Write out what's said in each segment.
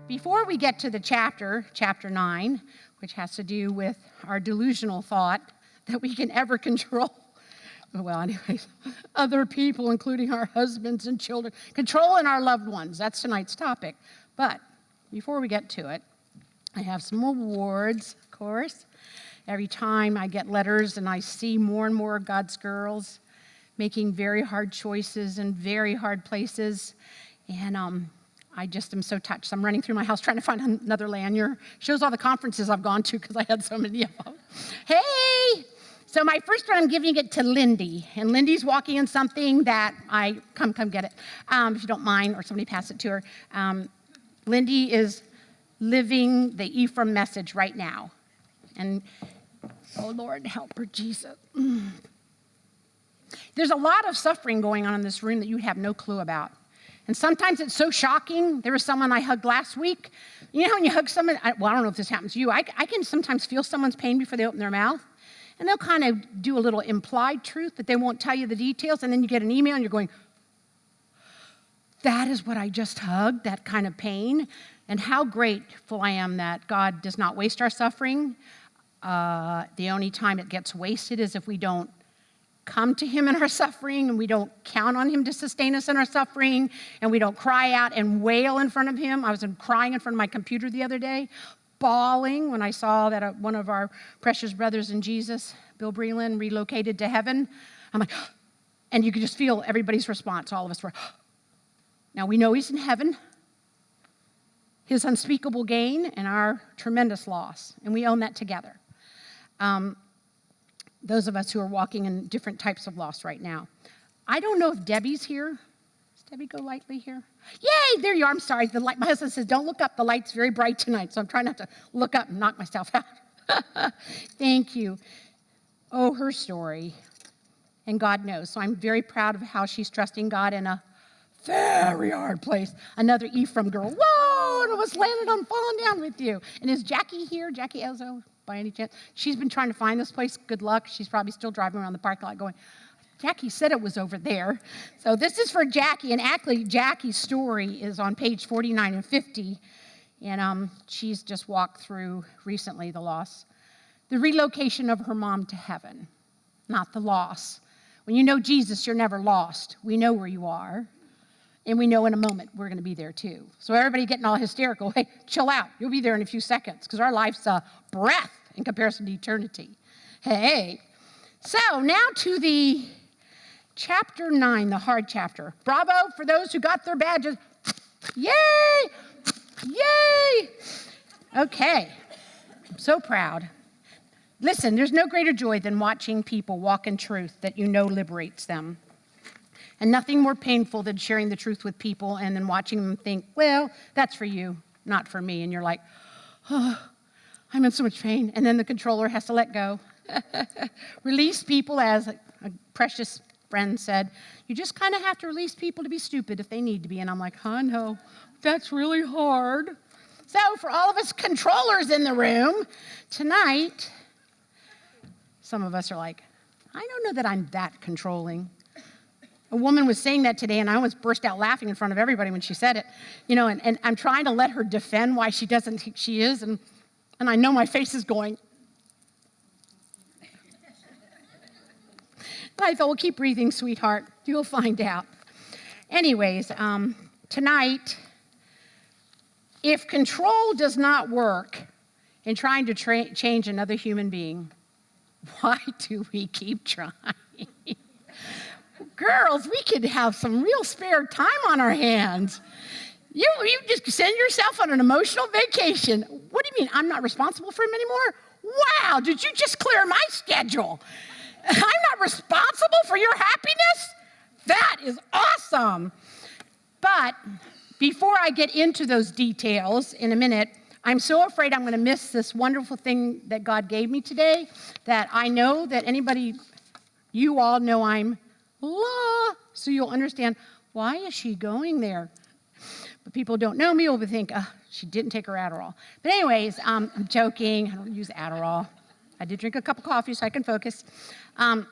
Before we get to the chapter 9, which has to do with our delusional thought that we can ever control, well, anyways, other people, including our husbands and children, controlling our loved ones. That's tonight's topic. But before we get to it, I have some awards, of course. Every time I get letters and I see more and more of God's girls making very hard choices in very hard places, and I just am so touched. I'm running through my house trying to find another lanyard. Shows all the conferences I've gone to because I had so many of them. Hey! So my first one, I'm giving it to Lindy. And Lindy's walking in something that come get it, if you don't mind, or somebody pass it to her. Lindy is living the Ephraim message right now. And, oh Lord, help her, Jesus. There's a lot of suffering going on in this room that you have no clue about. And sometimes it's so shocking. There was someone I hugged last week. You know when you hug someone, I don't know if this happens to you, I can sometimes feel someone's pain before they open their mouth. And they'll kind of do a little implied truth, but they won't tell you the details. And then you get an email and you're going, that is what I just hugged, that kind of pain. And how grateful I am that God does not waste our suffering. The only time it gets wasted is if we don't come to him in our suffering and we don't count on him to sustain us in our suffering and we don't cry out and wail in front of him. I was crying in front of my computer the other day, bawling when I saw that one of our precious brothers in Jesus, Bill Breland, relocated to heaven. I'm like, and you could just feel everybody's response. All of us were, now we know he's in heaven, his unspeakable gain and our tremendous loss, and we own that together. Those of us who are walking in different types of loss right now. I don't know if Debbie's here. Does Debbie go lightly here? Yay, there you are. I'm sorry. The light, my husband says, don't look up. The light's very bright tonight, so I'm trying not to look up and knock myself out. Thank you. Oh, her story. And God knows. So I'm very proud of how she's trusting God in a very hard place. Another Ephraim girl. Whoa, and almost landed on falling down with you. And is Jackie here? Jackie Elzo, by any chance? She's been trying to find this place. Good luck. She's probably still driving around the parking lot going, Jackie said it was over there. So this is for Jackie. And actually, Jackie's story is on page 49 and 50. And she's just walked through recently the loss. The relocation of her mom to heaven, not the loss. When you know Jesus, you're never lost. We know where you are. And we know in a moment we're going to be there too. So everybody getting all hysterical, hey, chill out. You'll be there in a few seconds because our life's a breath in comparison to eternity. Hey. So now to the chapter 9, the hard chapter. Bravo for those who got their badges. Yay! Yay! Okay. I'm so proud. Listen, there's no greater joy than watching people walk in truth that you know liberates them. And nothing more painful than sharing the truth with people and then watching them think, well, that's for you, not for me. And you're like, oh, I'm in so much pain. And then the controller has to let go. Release people, as a precious friend said, you just kind of have to release people to be stupid if they need to be. And I'm like, no, that's really hard. So for all of us controllers in the room, tonight, some of us are like, I don't know that I'm that controlling. A woman was saying that today, and I almost burst out laughing in front of everybody when she said it. You know, and I'm trying to let her defend why she doesn't think she is, and I know my face is going. I thought, well, keep breathing, sweetheart. You'll find out. Anyways, tonight, if control does not work in trying to change another human being, why do we keep trying? Girls, we could have some real spare time on our hands. You just send yourself on an emotional vacation. What do you mean, I'm not responsible for him anymore? Wow, did you just clear my schedule? I'm not responsible for your happiness? That is awesome. But before I get into those details in a minute, I'm so afraid I'm going to miss this wonderful thing that God gave me today, that I know that you all know I'm so you'll understand, why is she going there? But people who don't know me will think, she didn't take her Adderall. But anyways, I'm joking. I don't use Adderall. I did drink a cup of coffee so I can focus. I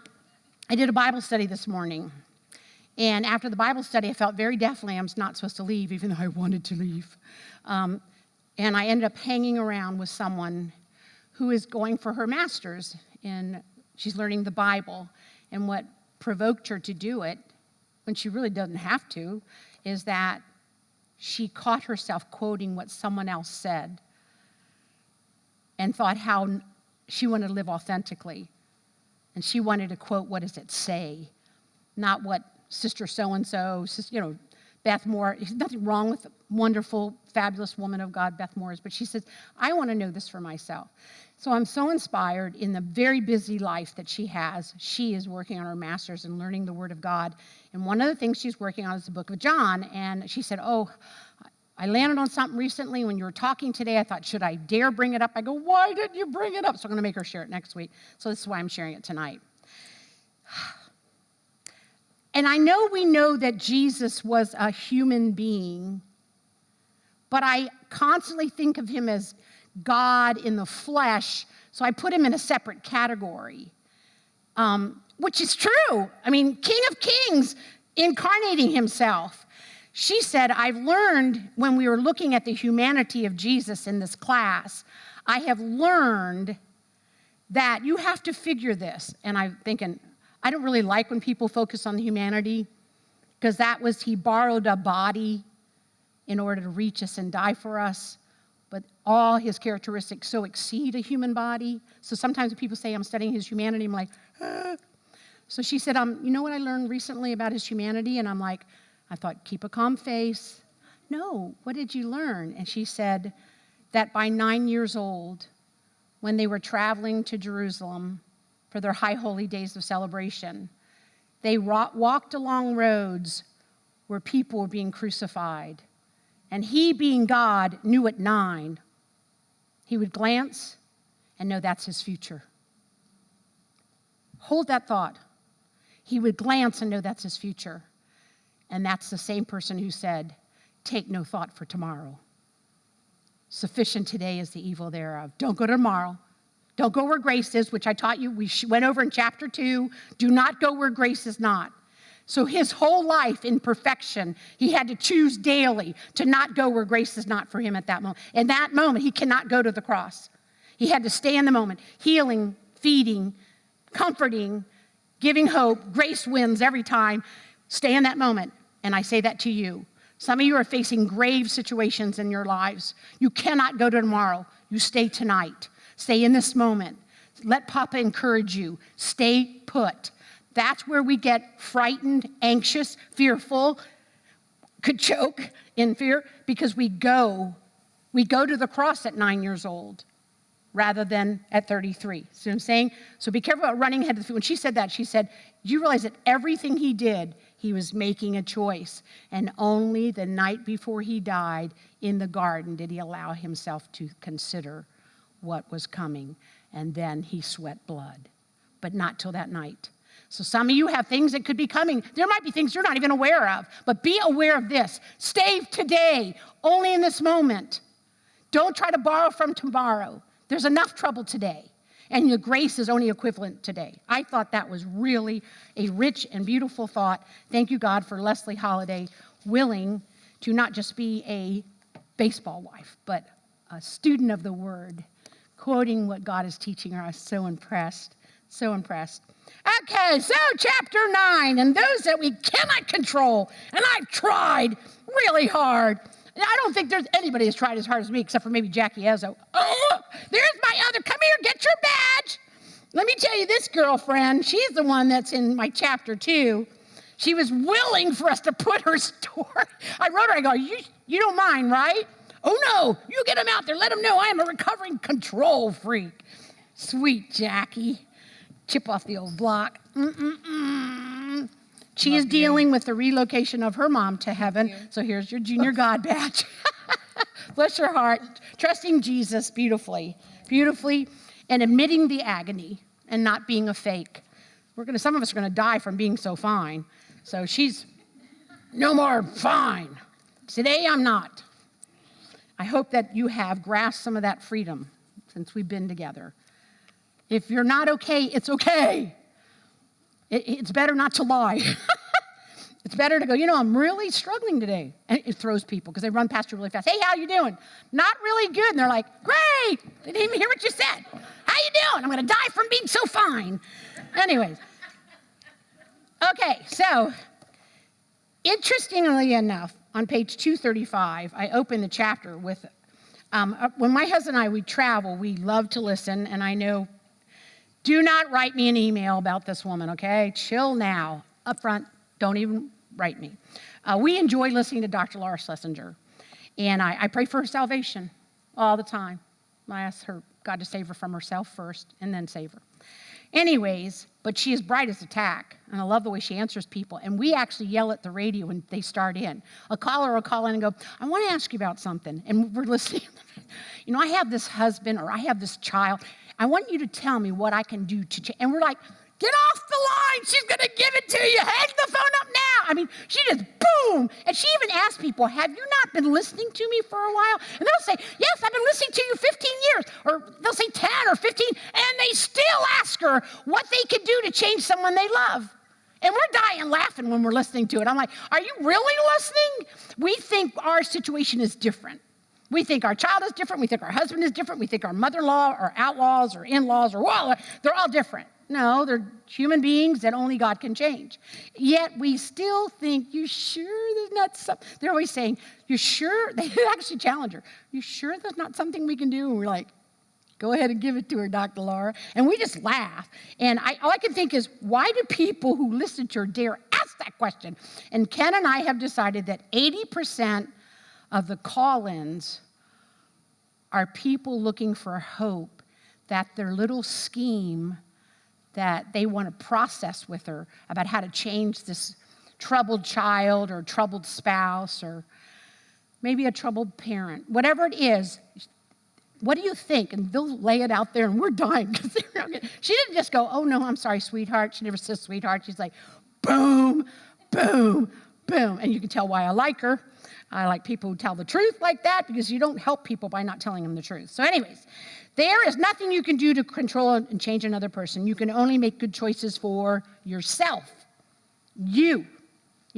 did a Bible study this morning. And after the Bible study, I felt very definitely I was not supposed to leave, even though I wanted to leave. And I ended up hanging around with someone who is going for her master's, and she's learning the Bible. And what provoked her to do it, when she really doesn't have to, is that she caught herself quoting what someone else said and thought how she wanted to live authentically. And she wanted to quote, what does it say? Not what Sister so-and-so, Beth Moore. There's nothing wrong with the wonderful, fabulous woman of God, Beth Moore is, but she says, I want to know this for myself. So I'm so inspired in the very busy life that she has. She is working on her master's and learning the Word of God. And one of the things she's working on is the book of John. And she said, I landed on something recently when you were talking today. I thought, should I dare bring it up? I go, why didn't you bring it up? So I'm going to make her share it next week. So this is why I'm sharing it tonight. And I know we know that Jesus was a human being, but I constantly think of him as God in the flesh, so I put him in a separate category, which is true. I mean, King of Kings incarnating himself. She said, I've learned when we were looking at the humanity of Jesus in this class, I have learned that you have to figure this. And I'm thinking, I don't really like when people focus on the humanity, because he borrowed a body in order to reach us and die for us. But all his characteristics so exceed a human body. So sometimes when people say, I'm studying his humanity, I'm like, ah. So she said, you know what I learned recently about his humanity? And I'm like, I thought, keep a calm face. No, what did you learn? And she said that by 9 years old, when they were traveling to Jerusalem for their high holy days of celebration, they walked along roads where people were being crucified. And he, being God, knew at 9, he would glance and know that's his future. Hold that thought. He would glance and know that's his future. And that's the same person who said, take no thought for tomorrow. Sufficient today is the evil thereof. Don't go to tomorrow. Don't go where grace is, which I taught you. We went over in chapter 2. Do not go where grace is not. So his whole life in perfection, he had to choose daily to not go where grace is not for him at that moment. In that moment, he cannot go to the cross. He had to stay in the moment, healing, feeding, comforting, giving hope. Grace wins every time. Stay in that moment. And I say that to you. Some of you are facing grave situations in your lives. You cannot go to tomorrow. You stay tonight. Stay in this moment. Let Papa encourage you. Stay put. That's where we get frightened, anxious, fearful, could choke in fear, because we go to the cross at 9 years old rather than at 33. See what I'm saying? So be careful about running ahead of the feet. When she said that, she said, you realize that everything he did, he was making a choice. And only the night before he died in the garden did he allow himself to consider what was coming. And then he sweat blood, but not till that night. So some of you have things that could be coming. There might be things you're not even aware of, but be aware of this. Stay today, only in this moment. Don't try to borrow from tomorrow. There's enough trouble today, and your grace is only equivalent today. I thought that was really a rich and beautiful thought. Thank you, God, for Leslie Holiday willing to not just be a baseball wife, but a student of the Word, quoting what God is teaching her. I was so impressed, so impressed. Okay, so chapter 9, and those that we cannot control, and I've tried really hard. And I don't think there's anybody that's tried as hard as me, except for maybe Jackie Ezzo. Oh, there's my other, come here, get your badge. Let me tell you this girlfriend, she's the one that's in my chapter 2. She was willing for us to put her story. I wrote her, I go, you don't mind, right? Oh no, you get them out there, let them know I am a recovering control freak. Sweet Jackie. Chip off the old block. She is dealing with the relocation of her mom to heaven. So here's your junior God badge. Bless your heart. Trusting Jesus beautifully, and admitting the agony and not being a fake. Some of us are gonna die from being so fine. So she's no more fine. Today I'm not. I hope that you have grasped some of that freedom since we've been together. If you're not okay, it's okay. It's better not to lie. It's better to go, I'm really struggling today. And it throws people because they run past you really fast. Hey, how you doing? Not really good. And they're like, great. They didn't even hear what you said. How you doing? I'm going to die from being so fine. Anyways. Okay, so interestingly enough, on page 235, I opened the chapter with, when my husband and I, we travel, we love to listen. And I know, do not write me an email about this woman, okay? Chill now. Up front, don't even write me. We enjoy listening to Dr. Laura Schlesinger, and I pray for her salvation all the time. I ask her, God, to save her from herself first, and then save her. Anyways, but she is bright as a tack, and I love the way she answers people, and we actually yell at the radio when they start in. A caller will call in and go, I want to ask you about something, and we're listening. I have this husband, or I have this child. I want you to tell me what I can do to change. And we're like, get off the line. She's going to give it to you. Hang the phone up now. I mean, she just boom. And she even asked people, have you not been listening to me for a while? And they'll say, yes, I've been listening to you 15 years. Or they'll say 10 or 15. And they still ask her what they could do to change someone they love. And we're dying laughing when we're listening to it. I'm like, are you really listening? We think our situation is different. We think our child is different. We think our husband is different. We think our mother-in-law or outlaws or in-laws or they're all different. No, they're human beings that only God can change. Yet we still think, you sure there's not something? They're always saying, you sure? They actually challenge her. You sure there's not something we can do? And we're like, go ahead and give it to her, Dr. Laura. And we just laugh. And all I can think is, why do people who listen to her dare ask that question? And Ken and I have decided that 80% of the call-ins are people looking for hope, that their little scheme that they want to process with her about how to change this troubled child or troubled spouse or maybe a troubled parent, whatever it is, what do you think? And they'll lay it out there and we're dying. She didn't just go, oh no, I'm sorry, sweetheart. She never says sweetheart. She's like, boom, boom, boom. And you can tell why I like her. I like people who tell the truth like that because you don't help people by not telling them the truth. So anyways, there is nothing you can do to control and change another person. You can only make good choices for yourself. You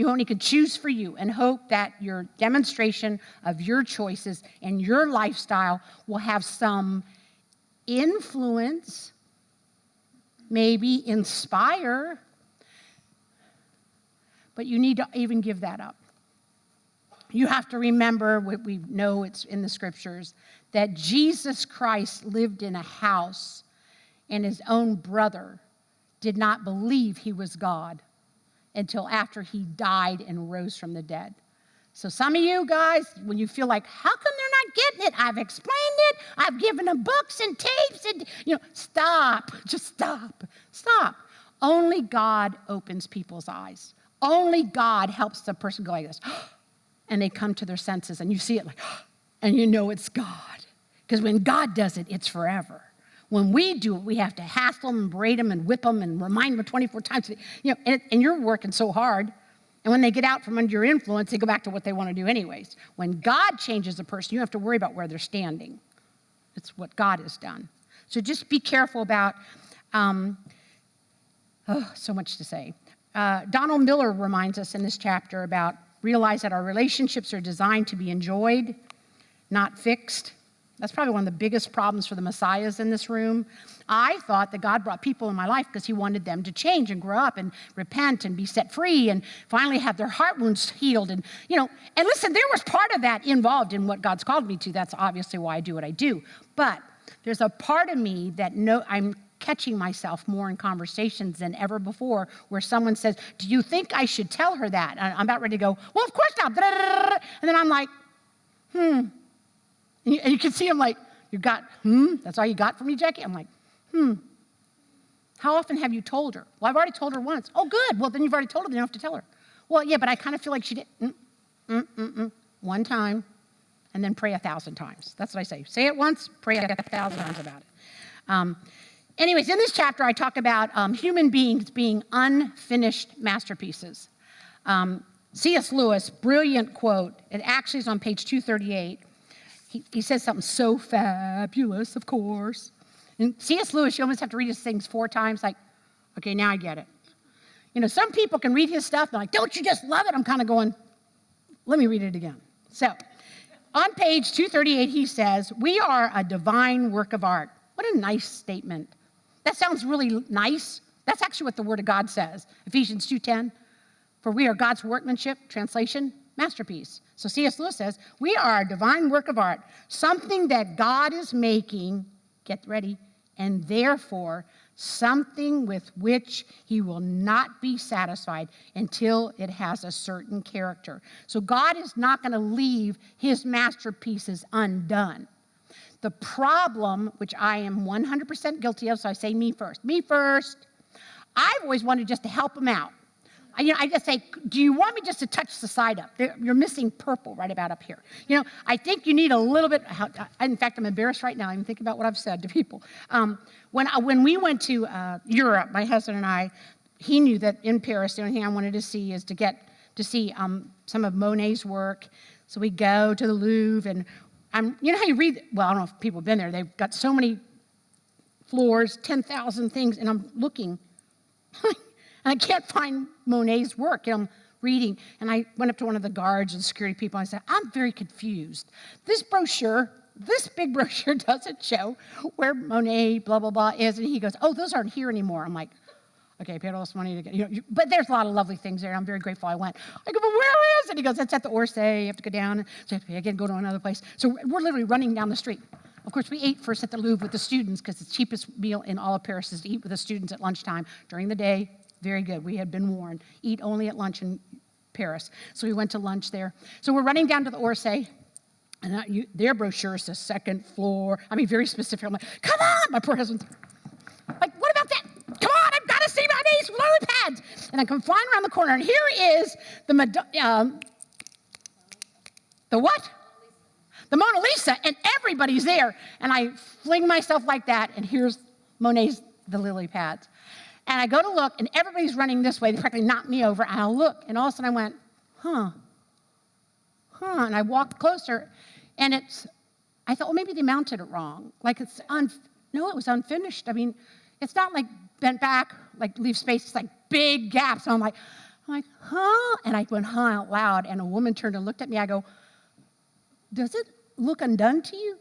only can choose for you and hope that your demonstration of your choices and your lifestyle will have some influence, maybe inspire, but you need to even give that up. You have to remember what we know, it's in the scriptures, that Jesus Christ lived in a house and his own brother did not believe he was God until after he died and rose from the dead. So some of you guys, when you feel like, how come they're not getting it? I've explained it. I've given them books and tapes and, stop. Just stop. Stop. Only God opens people's eyes. Only God helps the person go like this. And they come to their senses, and you see it like, and you know it's God. Because when God does it, it's forever. When we do it, we have to hassle them and berate them and whip them and remind them 24 times. And you're working so hard. And when they get out from under your influence, they go back to what they want to do anyways. When God changes a person, you have to worry about where they're standing. It's what God has done. So just be careful about, so much to say. Donald Miller reminds us in this chapter about realize that our relationships are designed to be enjoyed, not fixed. That's probably one of the biggest problems for the messiahs in this room. I thought that God brought people in my life because he wanted them to change and grow up and repent and be set free and finally have their heart wounds healed. And, and listen, there was part of that involved in what God's called me to. That's obviously why I do what I do. But there's a part of me that I'm catching myself more in conversations than ever before where someone says, do you think I should tell her that? And I'm about ready to go, well, of course not. And then I'm like, And you can see him like, you got, That's all you got from me, Jackie? I'm like, How often have you told her? Well, I've already told her once. Oh, good. Well, then you've already told her, then you don't have to tell her. Well, yeah, but I kind of feel like she did. One time, and then pray 1,000 times. That's what I say. Say it once, pray 1,000 times about it. Anyways, in this chapter, I talk about human beings being unfinished masterpieces. C.S. Lewis, brilliant quote. It actually is on page 238. He says something so fabulous, of course. And C.S. Lewis, you almost have to read his things 4 times, like, okay, now I get it. You know, some people can read his stuff, and like, don't you just love it? I'm kind of going, let me read it again. So, on page 238, he says, we are a divine work of art. What a nice statement. That sounds really nice. That's actually what the Word of God says. Ephesians 2:10, for we are God's workmanship, translation, masterpiece. So C.S. Lewis says, we are a divine work of art, something that God is making, get ready, and therefore something with which he will not be satisfied until it has a certain character. So God is not going to leave his masterpieces undone. The problem, which I am 100% guilty of, so I say me first. Me first. I've always wanted just to help him out. I just say, do you want me just to touch the side up? You're missing purple right about up here. I think you need a little bit. In fact, I'm embarrassed right now. I'm thinking about what I've said to people. When we went to Europe, my husband and I, he knew that in Paris, the only thing I wanted to see is to get to see some of Monet's work. So we go to the Louvre, and you know how you read, well, I don't know if people have been there. They've got so many floors, 10,000 things, and I'm looking. And I can't find Monet's work. I'm reading, and I went up to one of the guards and security people, and I said, I'm very confused. This big brochure doesn't show where Monet, blah, blah, blah, is. And he goes, oh, those aren't here anymore. I'm like, okay, I paid all this money to get, but there's a lot of lovely things there, and I'm very grateful I went. I go, but where is it? He goes, it's at the Orsay. You have to go down. So I have to pay again, go to another place. So we're literally running down the street. Of course, we ate first at the Louvre with the students, because the cheapest meal in all of Paris is to eat with the students at lunchtime. During the day, very good. We had been warned. Eat only at lunch in Paris. So we went to lunch there. So we're running down to the Orsay, and their brochure says second floor. I mean, very specific. I'm like, come on! My poor husband's like, what about that? Come on, I've got to see my niece with lily pads. And I come flying around the corner, and here is the what? The Mona Lisa, and everybody's there. And I fling myself like that, and here's Monet's The Lily Pads. And I go to look, and everybody's running this way. They practically knocked me over, and I look, and all of a sudden I went, huh. And I walked closer, and I thought, well, maybe they mounted it wrong. Like no, it was unfinished. I mean, it's not like bent back, like leave space. It's like big gaps. So I'm like, huh? And I went, huh, out loud, and a woman turned and looked at me. I go, does it look undone to you?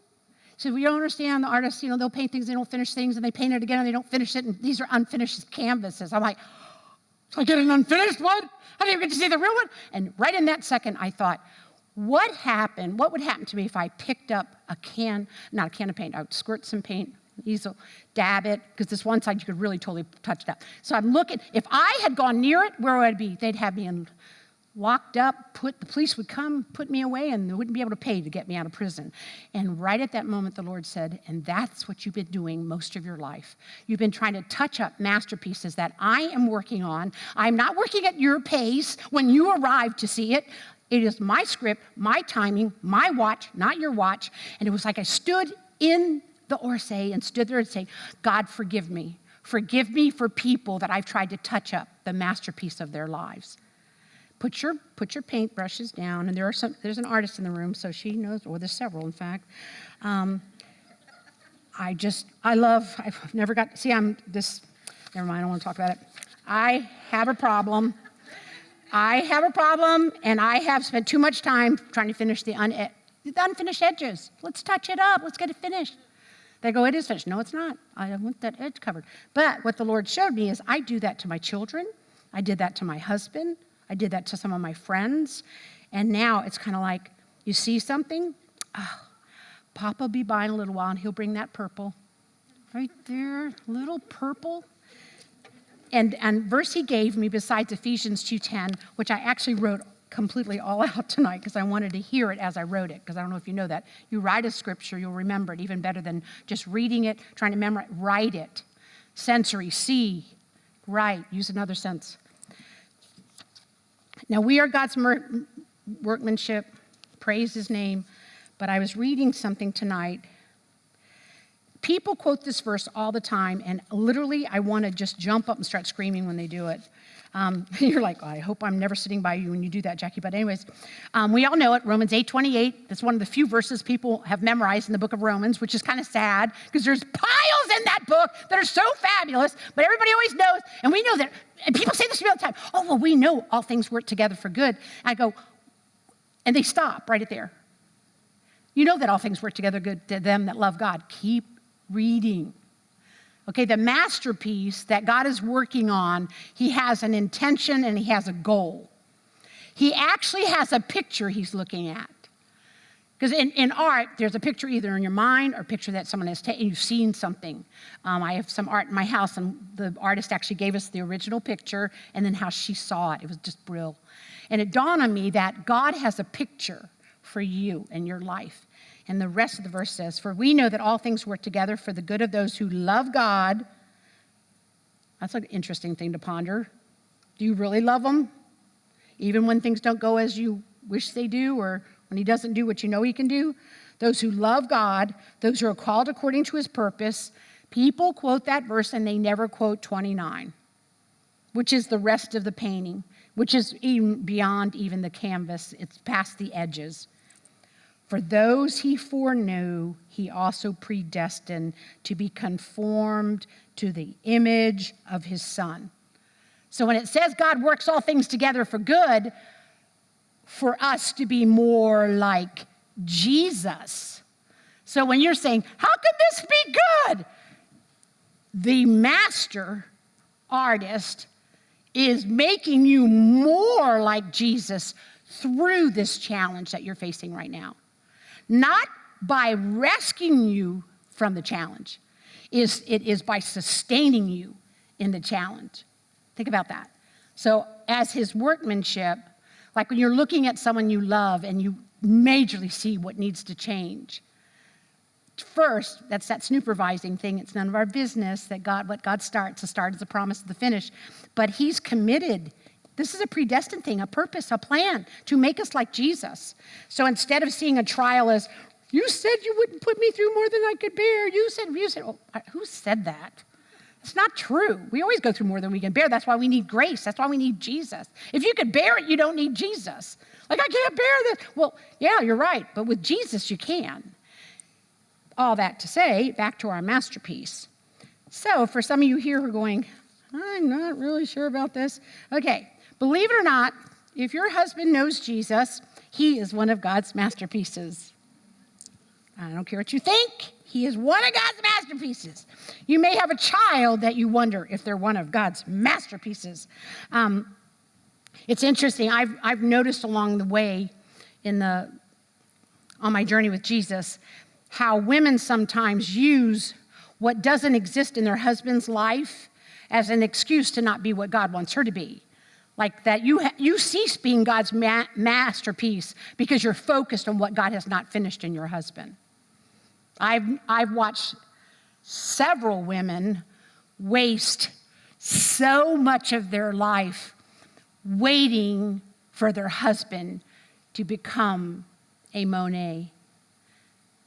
So we don't understand the artists, they'll paint things, they don't finish things, and they paint it again, and they don't finish it, and these are unfinished canvases. I'm like, so I get an unfinished one? I didn't even get to see the real one? And right in that second, I thought, what would happen to me if I picked up not a can of paint, I would squirt some paint, easel, dab it, because this one side you could really totally touch it up. So I'm looking, if I had gone near it, where would I be? They'd have me locked up, the police would come, put me away, and they wouldn't be able to pay to get me out of prison. And right at that moment, the Lord said, and that's what you've been doing most of your life. You've been trying to touch up masterpieces that I am working on. I'm not working at your pace when you arrive to see it. It is my script, my timing, my watch, not your watch. And it was like I stood in the Orsay and stood there and say, God, forgive me. Forgive me for people that I've tried to touch up the masterpiece of their lives. Put your paintbrushes down, and there's an artist in the room, so she knows, or there's several, in fact. I've never got, never mind, I don't want to talk about it. I have a problem, and I have spent too much time trying to finish the unfinished edges. Let's touch it up, let's get it finished. They go, it is finished. No, it's not. I want that edge covered. But what the Lord showed me is I do that to my children. I did that to my husband. I did that to some of my friends, and now it's kind of like, you see something? Oh, Papa will be by in a little while, and he'll bring that purple. Right there, little purple. And verse he gave me besides Ephesians 2:10, which I actually wrote completely all out tonight because I wanted to hear it as I wrote it, because I don't know if you know that. You write a scripture, you'll remember it even better than just reading it, trying to memorize. Write it. Sensory, see, write, use another sense. Now, we are God's workmanship, praise his name, but I was reading something tonight. People quote this verse all the time, and literally I want to just jump up and start screaming when they do it. You're like, I hope I'm never sitting by you when you do that, Jackie. But anyways, we all know it, Romans 8:28. That's one of the few verses people have memorized in the book of Romans, which is kind of sad because there's piles in that book that are so fabulous, but everybody always knows, and we know that, and people say this to me all the time, oh, well, we know all things work together for good. I go, and they stop right there. You know that all things work together good to them that love God. Keep reading. Okay, the masterpiece that God is working on, he has an intention and he has a goal. He actually has a picture he's looking at. Because in art, there's a picture either in your mind or a picture that someone has taken. You've seen something. I have some art in my house, and the artist actually gave us the original picture and then how she saw it. It was just brilliant. And it dawned on me that God has a picture for you and your life. And the rest of the verse says, for we know that all things work together for the good of those who love God. That's an interesting thing to ponder. Do you really love him? Even when things don't go as you wish they do, or when he doesn't do what you know he can do? Those who love God, those who are called according to his purpose. People quote that verse and they never quote 29, which is the rest of the painting, which is even beyond even the canvas. It's past the edges. For those he foreknew, he also predestined to be conformed to the image of his Son. So when it says God works all things together for good, for us to be more like Jesus. So when you're saying, how can this be good? The master artist is making you more like Jesus through this challenge that you're facing right now. Not by rescuing you from the challenge. It is by sustaining you in the challenge. Think about that. So as his workmanship, like when you're looking at someone you love and you majorly see what needs to change. First, that's that supervising thing. It's none of our business that what God starts. The start is the promise of the finish. But he's committed. This is a predestined thing, a purpose, a plan to make us like Jesus. So instead of seeing a trial as, you said you wouldn't put me through more than I could bear. You said, oh, who said that? It's not true. We always go through more than we can bear. That's why we need grace. That's why we need Jesus. If you could bear it, you don't need Jesus. Like, I can't bear this. Well, yeah, you're right. But with Jesus, you can. All that to say, back to our masterpiece. So for some of you here who are going, I'm not really sure about this. Okay, believe it or not, if your husband knows Jesus, he is one of God's masterpieces. I don't care what you think. He is one of God's masterpieces. You may have a child that you wonder if they're one of God's masterpieces. It's interesting. I've noticed along the way on my journey with Jesus how women sometimes use what doesn't exist in their husband's life as an excuse to not be what God wants her to be. Like that you cease being God's masterpiece because you're focused on what God has not finished in your husband. I've watched several women waste so much of their life waiting for their husband to become a Monet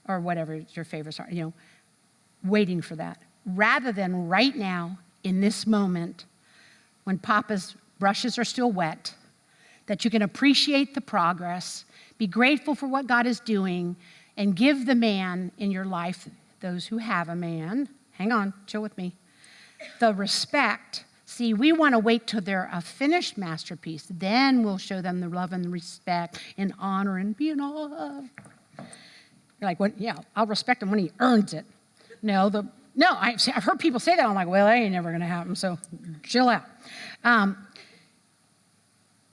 or whatever your favorites are, waiting for that. Rather than right now, in this moment, when Papa's brushes are still wet, that you can appreciate the progress, be grateful for what God is doing, and give the man in your life, those who have a man, hang on, chill with me, the respect. See, we want to wait till they're a finished masterpiece. Then we'll show them the love and the respect and honor and be in awe of. You're like, well, yeah, I'll respect him when he earns it. I've heard people say that. I'm like, well, that ain't never going to happen, so chill out.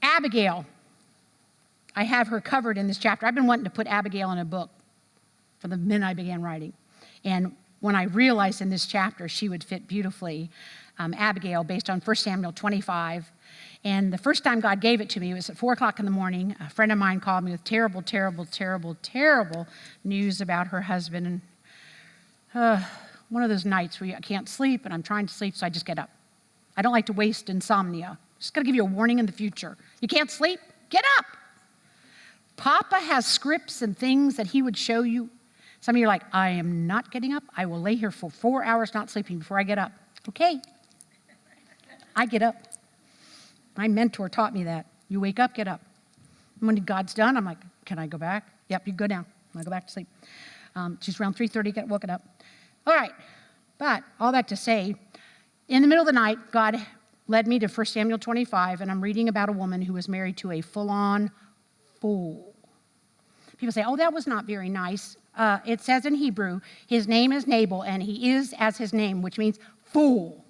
Abigail, I have her covered in this chapter. I've been wanting to put Abigail in a book from the minute I began writing. And when I realized in this chapter she would fit beautifully, Abigail, based on 1 Samuel 25. And the first time God gave it to me, it was at 4 o'clock in the morning. A friend of mine called me with terrible, terrible, terrible, terrible news about her husband. And one of those nights where I can't sleep and I'm trying to sleep, so I just get up. I don't like to waste insomnia. Just got to give you a warning in the future. You can't sleep? Get up. Papa has scripts and things that he would show you. Some of you are like, I am not getting up. I will lay here for 4 hours not sleeping before I get up. Okay. I get up. My mentor taught me that. You wake up, get up. And when God's done, I'm like, can I go back? Yep, you go now. I'm going to go back to sleep. She's around 3:30, get woken up. All right, but all that to say, in the middle of the night, God led me to 1 Samuel 25, and I'm reading about a woman who was married to a full-on fool. People say, oh, that was not very nice. It says in Hebrew, his name is Nabal, and he is as his name, which means fool.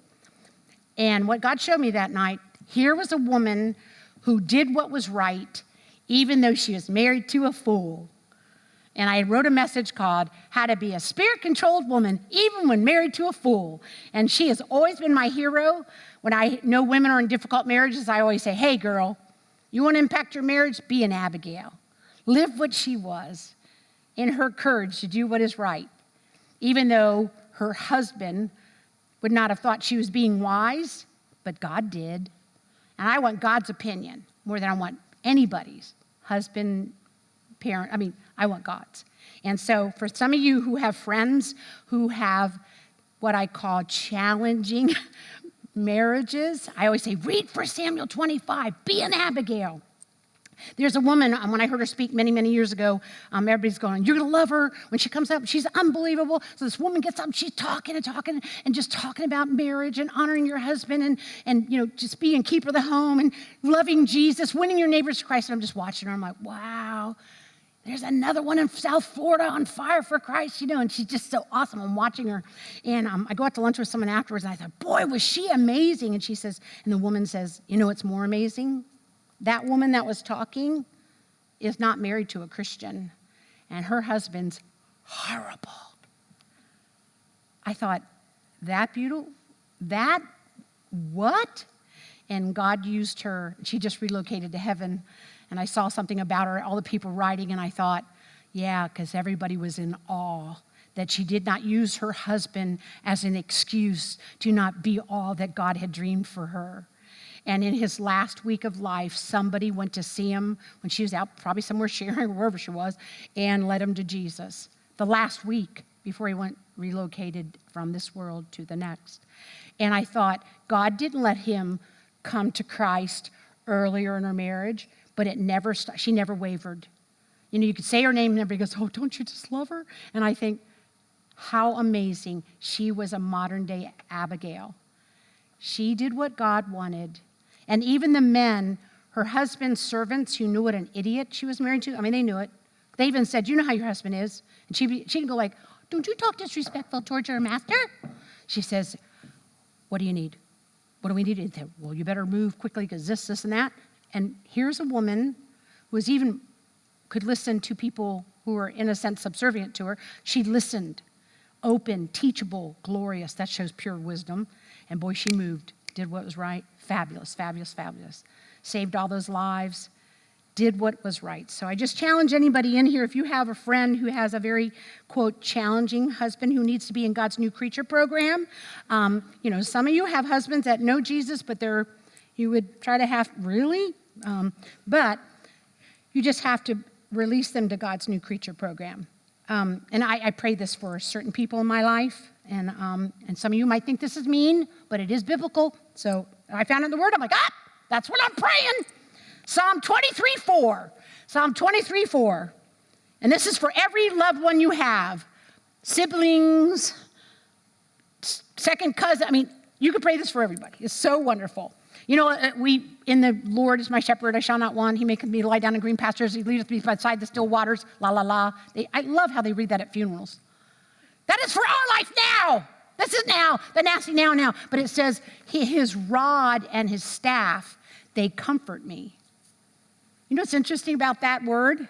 And what God showed me that night, here was a woman who did what was right, even though she was married to a fool. And I wrote a message called How to Be a Spirit-Controlled Woman, Even When Married to a Fool. And she has always been my hero. When I know women are in difficult marriages, I always say, hey, girl, you want to impact your marriage? Be an Abigail. Live what she was in her courage to do what is right, even though her husband would not have thought she was being wise, but God did. And I want God's opinion more than I want anybody's husband, parent. I want God's. And so for some of you who have friends who have what I call challenging marriages, I always say, read 1 Samuel 25, be an Abigail. There's a woman, when I heard her speak many, many years ago, everybody's going, you're going to love her when she comes up. She's unbelievable. So this woman gets up, she's talking and just talking about marriage and honoring your husband and just being keeper of the home and loving Jesus, winning your neighbors to Christ. And I'm just watching her. I'm like, wow. There's another one in South Florida on fire for Christ, and she's just so awesome. I'm watching her, and I go out to lunch with someone afterwards, and I thought, boy, was she amazing. And she says, and the woman says, what's more amazing? That woman that was talking is not married to a Christian, and her husband's horrible. I thought, that beautiful? That what? And God used her. She just relocated to heaven. And I saw something about her, all the people writing, and I thought, yeah, because everybody was in awe that she did not use her husband as an excuse to not be all that God had dreamed for her. And in his last week of life, somebody went to see him when she was out, probably somewhere sharing, wherever she was, and led him to Jesus. The last week before he relocated from this world to the next. And I thought, God didn't let him come to Christ earlier in her marriage, but it never stopped. She never wavered. You could say her name and everybody goes, oh, don't you just love her? And I think, how amazing. She was a modern day Abigail. She did what God wanted. And even the men, her husband's servants who knew what an idiot she was married to, they knew it. They even said, you know how your husband is. And she'd go like, don't you talk disrespectful towards your master? She says, what do you need? What do we need? And they said, well, you better move quickly because this, and that. And here's a woman who could listen to people who were, in a sense, subservient to her. She listened, open, teachable, glorious. That shows pure wisdom. And boy, she moved, did what was right. Fabulous, fabulous, fabulous. Saved all those lives, did what was right. So I just challenge anybody in here, if you have a friend who has a very, quote, challenging husband who needs to be in God's New Creature program. Some of you have husbands that know Jesus, but you would try to have, really? But you just have to release them to God's New Creature program. And I pray this for certain people in my life. And some of you might think this is mean, but it is biblical. So I found it in the Word. I'm like, that's what I'm praying. Psalm 23:4. Psalm 23:4. And this is for every loved one you have. Siblings, second cousin. You could pray this for everybody. It's so wonderful. In the Lord is my shepherd, I shall not want. He maketh me lie down in green pastures. He leadeth me beside the still waters. La, la, la. I love how they read that at funerals. That is for our life now. This is now, the nasty now. But it says, his rod and his staff, they comfort me. You know what's interesting about that word?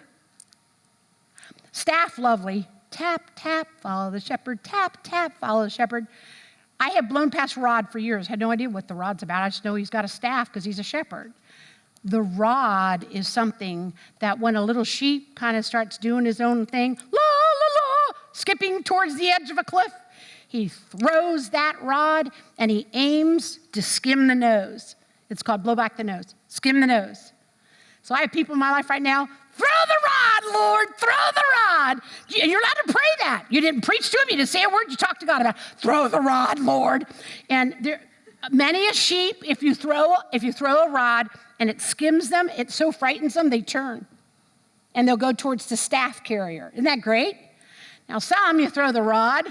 Staff, lovely. Tap, tap, follow the shepherd. Tap, tap, follow the shepherd. I have blown past rod for years. Had no idea what the rod's about. I just know he's got a staff because he's a shepherd. The rod is something that when a little sheep kind of starts doing his own thing, la, la, la, skipping towards the edge of a cliff, he throws that rod and he aims to skim the nose. It's called blow back the nose, skim the nose. So I have people in my life right now, throw the rod, Lord, throw the rod. You're allowed to pray that. You didn't preach to him. You didn't say a word. You talked to God about, throw the rod, Lord. And Many a sheep, if you throw a rod and it skims them, it so frightens them, they turn. And they'll go towards the staff carrier. Isn't that great? Now some, you throw the rod,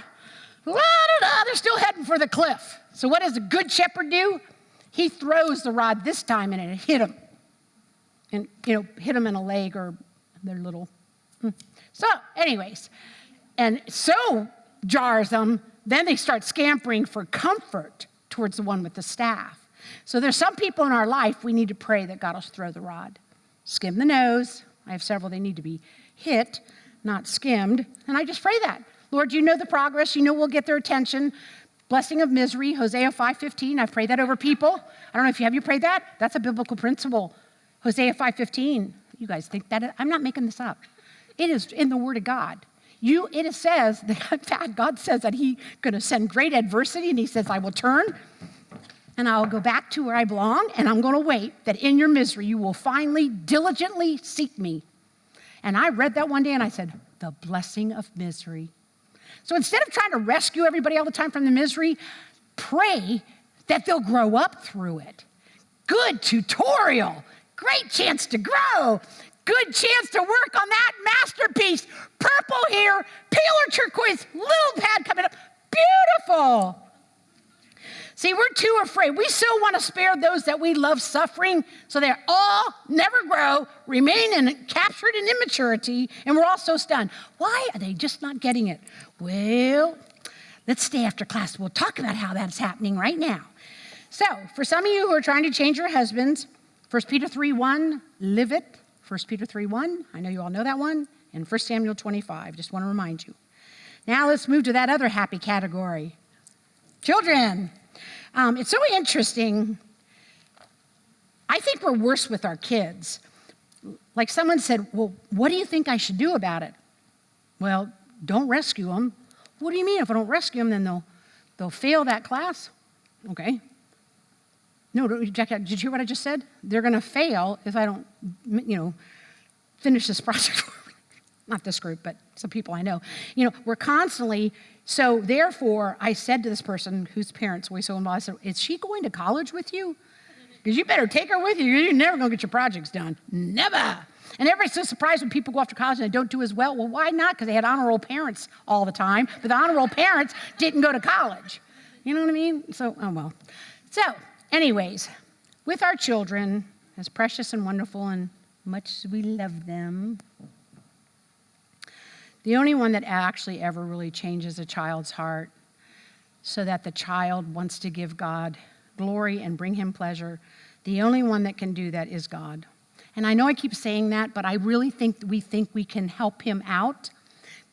they're still heading for the cliff. So what does a good shepherd do? He throws the rod this time and it hit them. And, hit them in a leg or their little. So anyways, and so jars them, then they start scampering for comfort towards the one with the staff. So there's some people in our life we need to pray that God will throw the rod. Skim the nose. I have several, they need to be hit, not skimmed. And I just pray that. Lord, you know the progress. You know we'll get their attention. Blessing of misery, Hosea 5:15. I've prayed that over people. I don't know if have you prayed that? That's a biblical principle. Hosea 5:15. You guys think that? I'm not making this up. It is in the Word of God. It says, in fact, God says that He's going to send great adversity, and He says, I will turn, and I'll go back to where I belong, and I'm going to wait that in your misery you will finally diligently seek me. And I read that one day, and I said, the blessing of misery. So instead of trying to rescue everybody all the time from the misery, pray that they'll grow up through it. Good tutorial. Great chance to grow. Good chance to work on that masterpiece. Purple here, paler turquoise, little pad coming up. Beautiful. See, we're too afraid. We so want to spare those that we love suffering, so they're all never grow, remain captured in immaturity, and we're all so stunned. Why are they just not getting it? Well, let's stay after class. We'll talk about how that's happening right now. So, for some of you who are trying to change your husbands, 1 Peter 3:1, live it. 1 Peter 3:1, I know you all know that one, and 1 Samuel 25, just want to remind you. Now let's move to that other happy category. Children. It's so interesting. I think we're worse with our kids. Like someone said, well, what do you think I should do about it? Well, don't rescue them. What do you mean? If I don't rescue them, then they'll fail that class? Okay. No, Jackie, did you hear what I just said? They're going to fail if I don't, finish this project. Not this group, but some people I know. We're constantly, so therefore, I said to this person whose parents were so involved, I said, is she going to college with you? Because you better take her with you. You're never going to get your projects done. Never. And everybody's so surprised when people go off to college and they don't do as well. Well, why not? Because they had honor roll parents all the time, but the honor roll parents didn't go to college. You know what I mean? So, oh well. So, anyways, with our children, as precious and wonderful and much as we love them, the only one that actually ever really changes a child's heart so that the child wants to give God glory and bring Him pleasure, the only one that can do that is God. And I know I keep saying that, but I really think we can help Him out.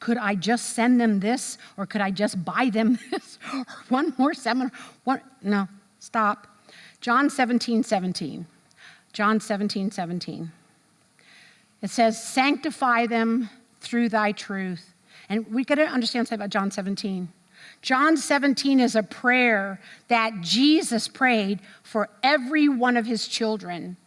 Could I just send them this, or could I just buy them this, or one more seminar? No, stop. John 17:17. John 17:17. It says, sanctify them through thy truth. And we got to understand something about John 17. John 17 is a prayer that Jesus prayed for every one of His children,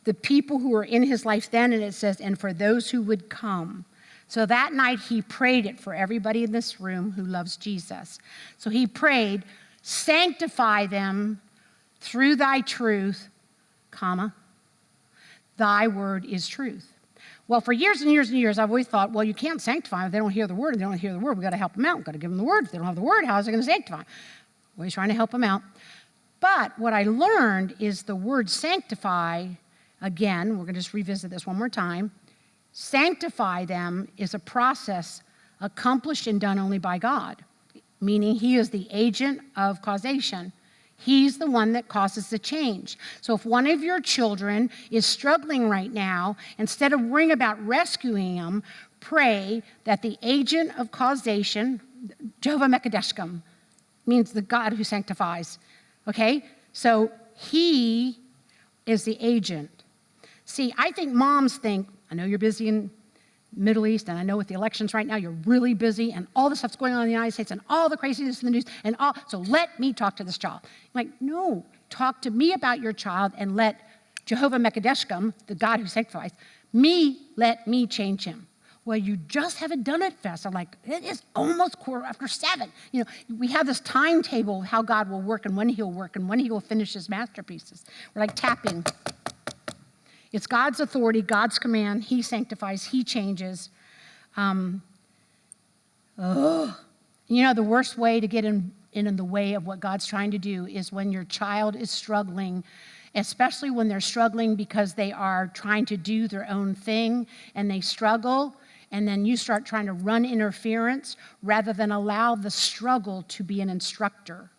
the people who were in His life then, and it says, and for those who would come. So that night He prayed it for everybody in this room who loves Jesus. So He prayed, sanctify them through thy truth, thy word is truth. Well, for years and years and years, I've always thought, well, you can't sanctify them if they don't hear the word. If they don't hear the word, we've got to help them out. We've got to give them the word. If they don't have the word, how is it going to sanctify? Well, He's trying to help them out. But what I learned is the word sanctify, again, we're going to just revisit this one more time. Sanctify them is a process accomplished and done only by God, meaning He is the agent of causation. He's the one that causes the change. So if one of your children is struggling right now, instead of worrying about rescuing them, pray that the agent of causation, Jehovah Mekadeshkim, means the God who sanctifies. Okay? So He is the agent. See, I think moms think, I know you're busy in Middle East, and I know with the elections right now, you're really busy, and all the stuff's going on in the United States, and all the craziness in the news, so let me talk to this child. I'm like, no, talk to me about your child, and let Jehovah Mekadeshkim, the God who sanctifies, let me change him. Well, you just haven't done it fast. I'm like, it is almost 7:15. We have this timetable of how God will work and when he'll work and when he will finish his masterpieces. We're like tapping. It's God's authority, God's command. He sanctifies, he changes. The worst way to get in the way of what God's trying to do is when your child is struggling, especially when they're struggling because they are trying to do their own thing and they struggle, and then you start trying to run interference rather than allow the struggle to be an instructor.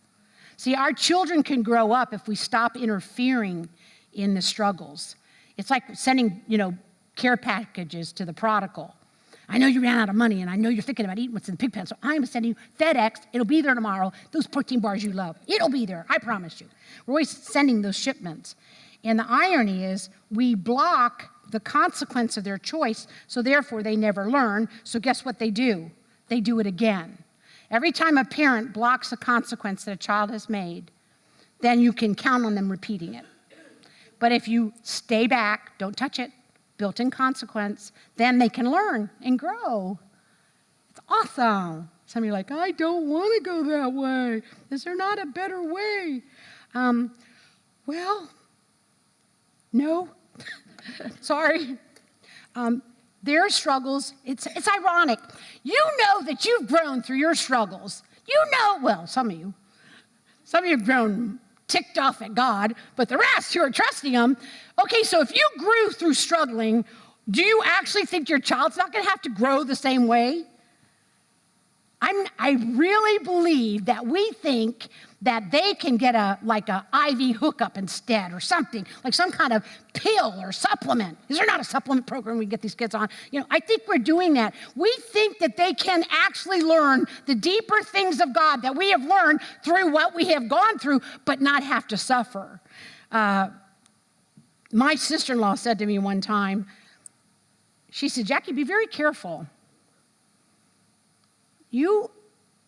See, our children can grow up if we stop interfering in the struggles. It's like sending, care packages to the prodigal. I know you ran out of money, and I know you're thinking about eating what's in the pig pen, so I'm sending you FedEx. It'll be there tomorrow. Those protein bars you love, it'll be there. I promise you. We're always sending those shipments. And the irony is we block the consequence of their choice, so therefore they never learn. So guess what they do? They do it again. Every time a parent blocks a consequence that a child has made, then you can count on them repeating it. But if you stay back, don't touch it, built-in consequence, then they can learn and grow. It's awesome. Some of you are like, I don't want to go that way. Is there not a better way? Well, no. Sorry. Their struggles, it's ironic. You know that you've grown through your struggles. Some of you have grown ticked off at God, but the rest who are trusting him, okay, so if you grew through struggling, do you actually think your child's not going to have to grow the same way? I really believe that we think that they can get a IV hookup instead or something, like some kind of pill or supplement. Is there not a supplement program we get these kids on? I think we're doing that. We think that they can actually learn the deeper things of God that we have learned through what we have gone through, but not have to suffer. My sister-in-law said to me one time, she said, Jackie, be very careful. You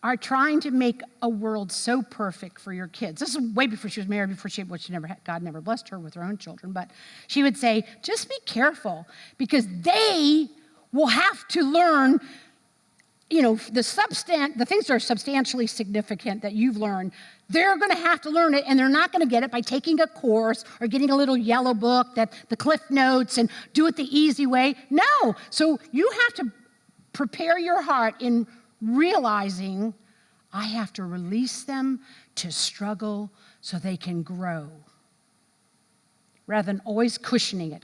are trying to make a world so perfect for your kids. This is way before she was married, God never blessed her with her own children, but she would say, just be careful because they will have to learn, the things that are substantially significant that you've learned. They're going to have to learn it, and they're not going to get it by taking a course or getting a little yellow book, the Cliff Notes, and do it the easy way. No. So you have to prepare your heart in realizing I have to release them to struggle so they can grow. Rather than always cushioning it,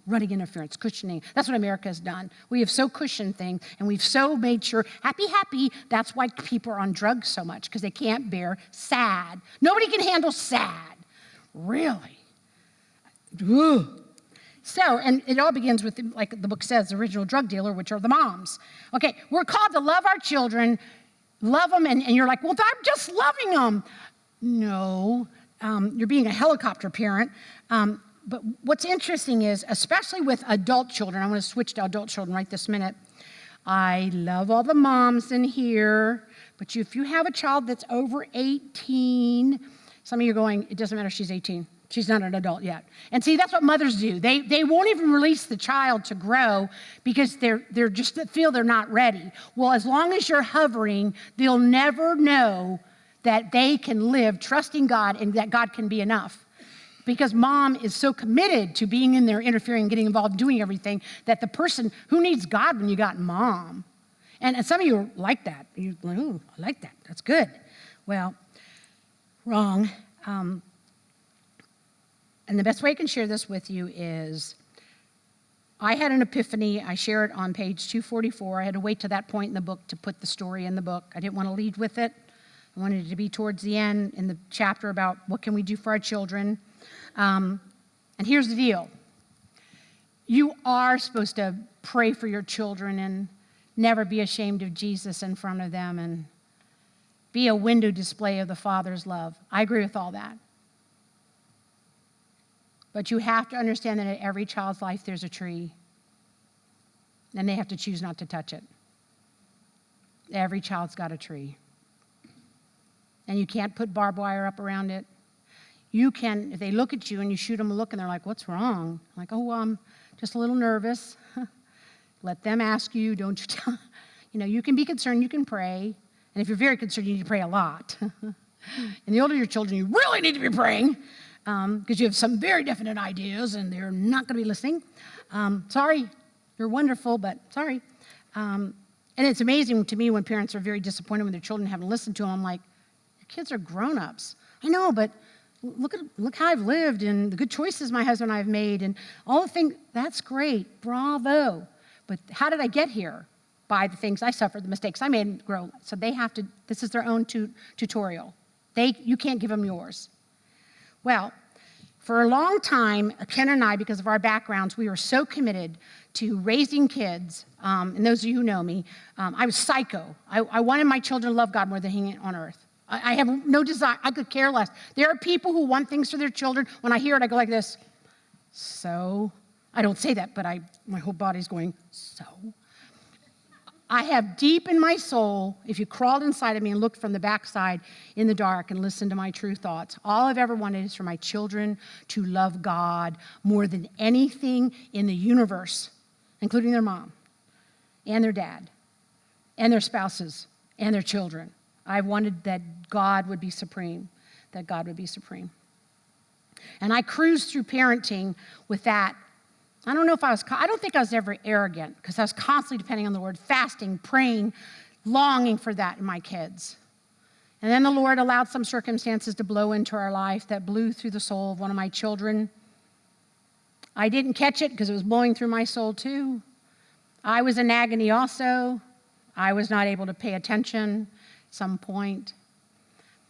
running interference, cushioning. That's what America has done. We have so cushioned things, and we've so made sure, happy. That's why people are on drugs so much, because they can't bear sad. Nobody can handle sad. Really. Ugh. So, and it all begins with, like the book says, the original drug dealer, which are the moms. Okay, we're called to love our children, love them, and you're like, well, I'm just loving them. No, you're being a helicopter parent. But what's interesting is, especially with adult children, I'm going to switch to adult children right this minute. I love all the moms in here, but if you have a child that's over 18, some of you are going, it doesn't matter if she's 18. She's not an adult yet. And see, that's what mothers do. They won't even release the child to grow because they're just feel they're not ready. Well, as long as you're hovering, they'll never know that they can live trusting God and that God can be enough. Because mom is so committed to being in there, interfering, getting involved, doing everything, that the person who needs God when you got mom. And some of you are like that. You're like, ooh, I like that. That's good. Well, wrong. And the best way I can share this with you is I had an epiphany. I share it on page 244. I had to wait to that point in the book to put the story in the book. I didn't want to lead with it. I wanted it to be towards the end in the chapter about what can we do for our children. And here's the deal. You are supposed to pray for your children and never be ashamed of Jesus in front of them and be a window display of the Father's love. I agree with all that. But you have to understand that in every child's life there's a tree, and they have to choose not to touch it. Every child's got a tree. And you can't put barbed wire up around it. You can, if they look at you and you shoot them a look and they're like, what's wrong? I'm like, oh, I'm just a little nervous. Let them ask you. Don't you tell. You can be concerned. You can pray. And if you're very concerned, you need to pray a lot. And the older your children, you really need to be praying because you have some very definite ideas and they're not going to be listening. Sorry, you're wonderful, but sorry. And it's amazing to me when parents are very disappointed when their children haven't listened to them. I'm like, your kids are grown-ups. I know, but look how I've lived and the good choices my husband and I have made and all the things. That's great. Bravo. But how did I get here? By the things I suffered, the mistakes I made and grow. So they have to, this is their own tutorial. You can't give them yours. Well, for a long time, Ken and I, because of our backgrounds, we were so committed to raising kids. And those of you who know me, I was psycho. I wanted my children to love God more than hanging on earth. I have no desire. I could care less. There are people who want things for their children. When I hear it, I go like this. So, I don't say that, but my whole body's going, so. I have deep in my soul, if you crawled inside of me and looked from the backside in the dark and listened to my true thoughts, all I've ever wanted is for my children to love God more than anything in the universe, including their mom and their dad and their spouses and their children. I wanted that God would be supreme, that God would be supreme. And I cruised through parenting with that. I don't think I was ever arrogant because I was constantly depending on the Lord, fasting, praying, longing for that in my kids. And then the Lord allowed some circumstances to blow into our life that blew through the soul of one of my children. I didn't catch it because it was blowing through my soul too. I was in agony also. I was not able to pay attention at some point.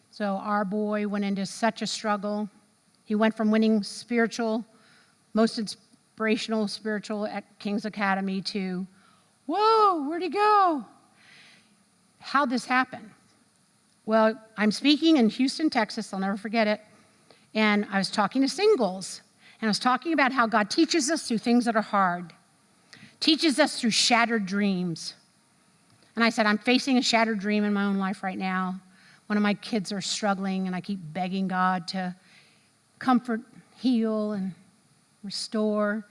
So our boy went into such a struggle. He went from winning most inspirational spiritual at King's Academy to, whoa, where'd he go? How'd this happen? Well, I'm speaking in Houston, Texas, I'll never forget it, and I was talking to singles, and I was talking about how God teaches us through things that are hard, teaches us through shattered dreams. And I said, I'm facing a shattered dream in my own life right now. One of my kids are struggling, and I keep begging God to comfort, heal, and restore.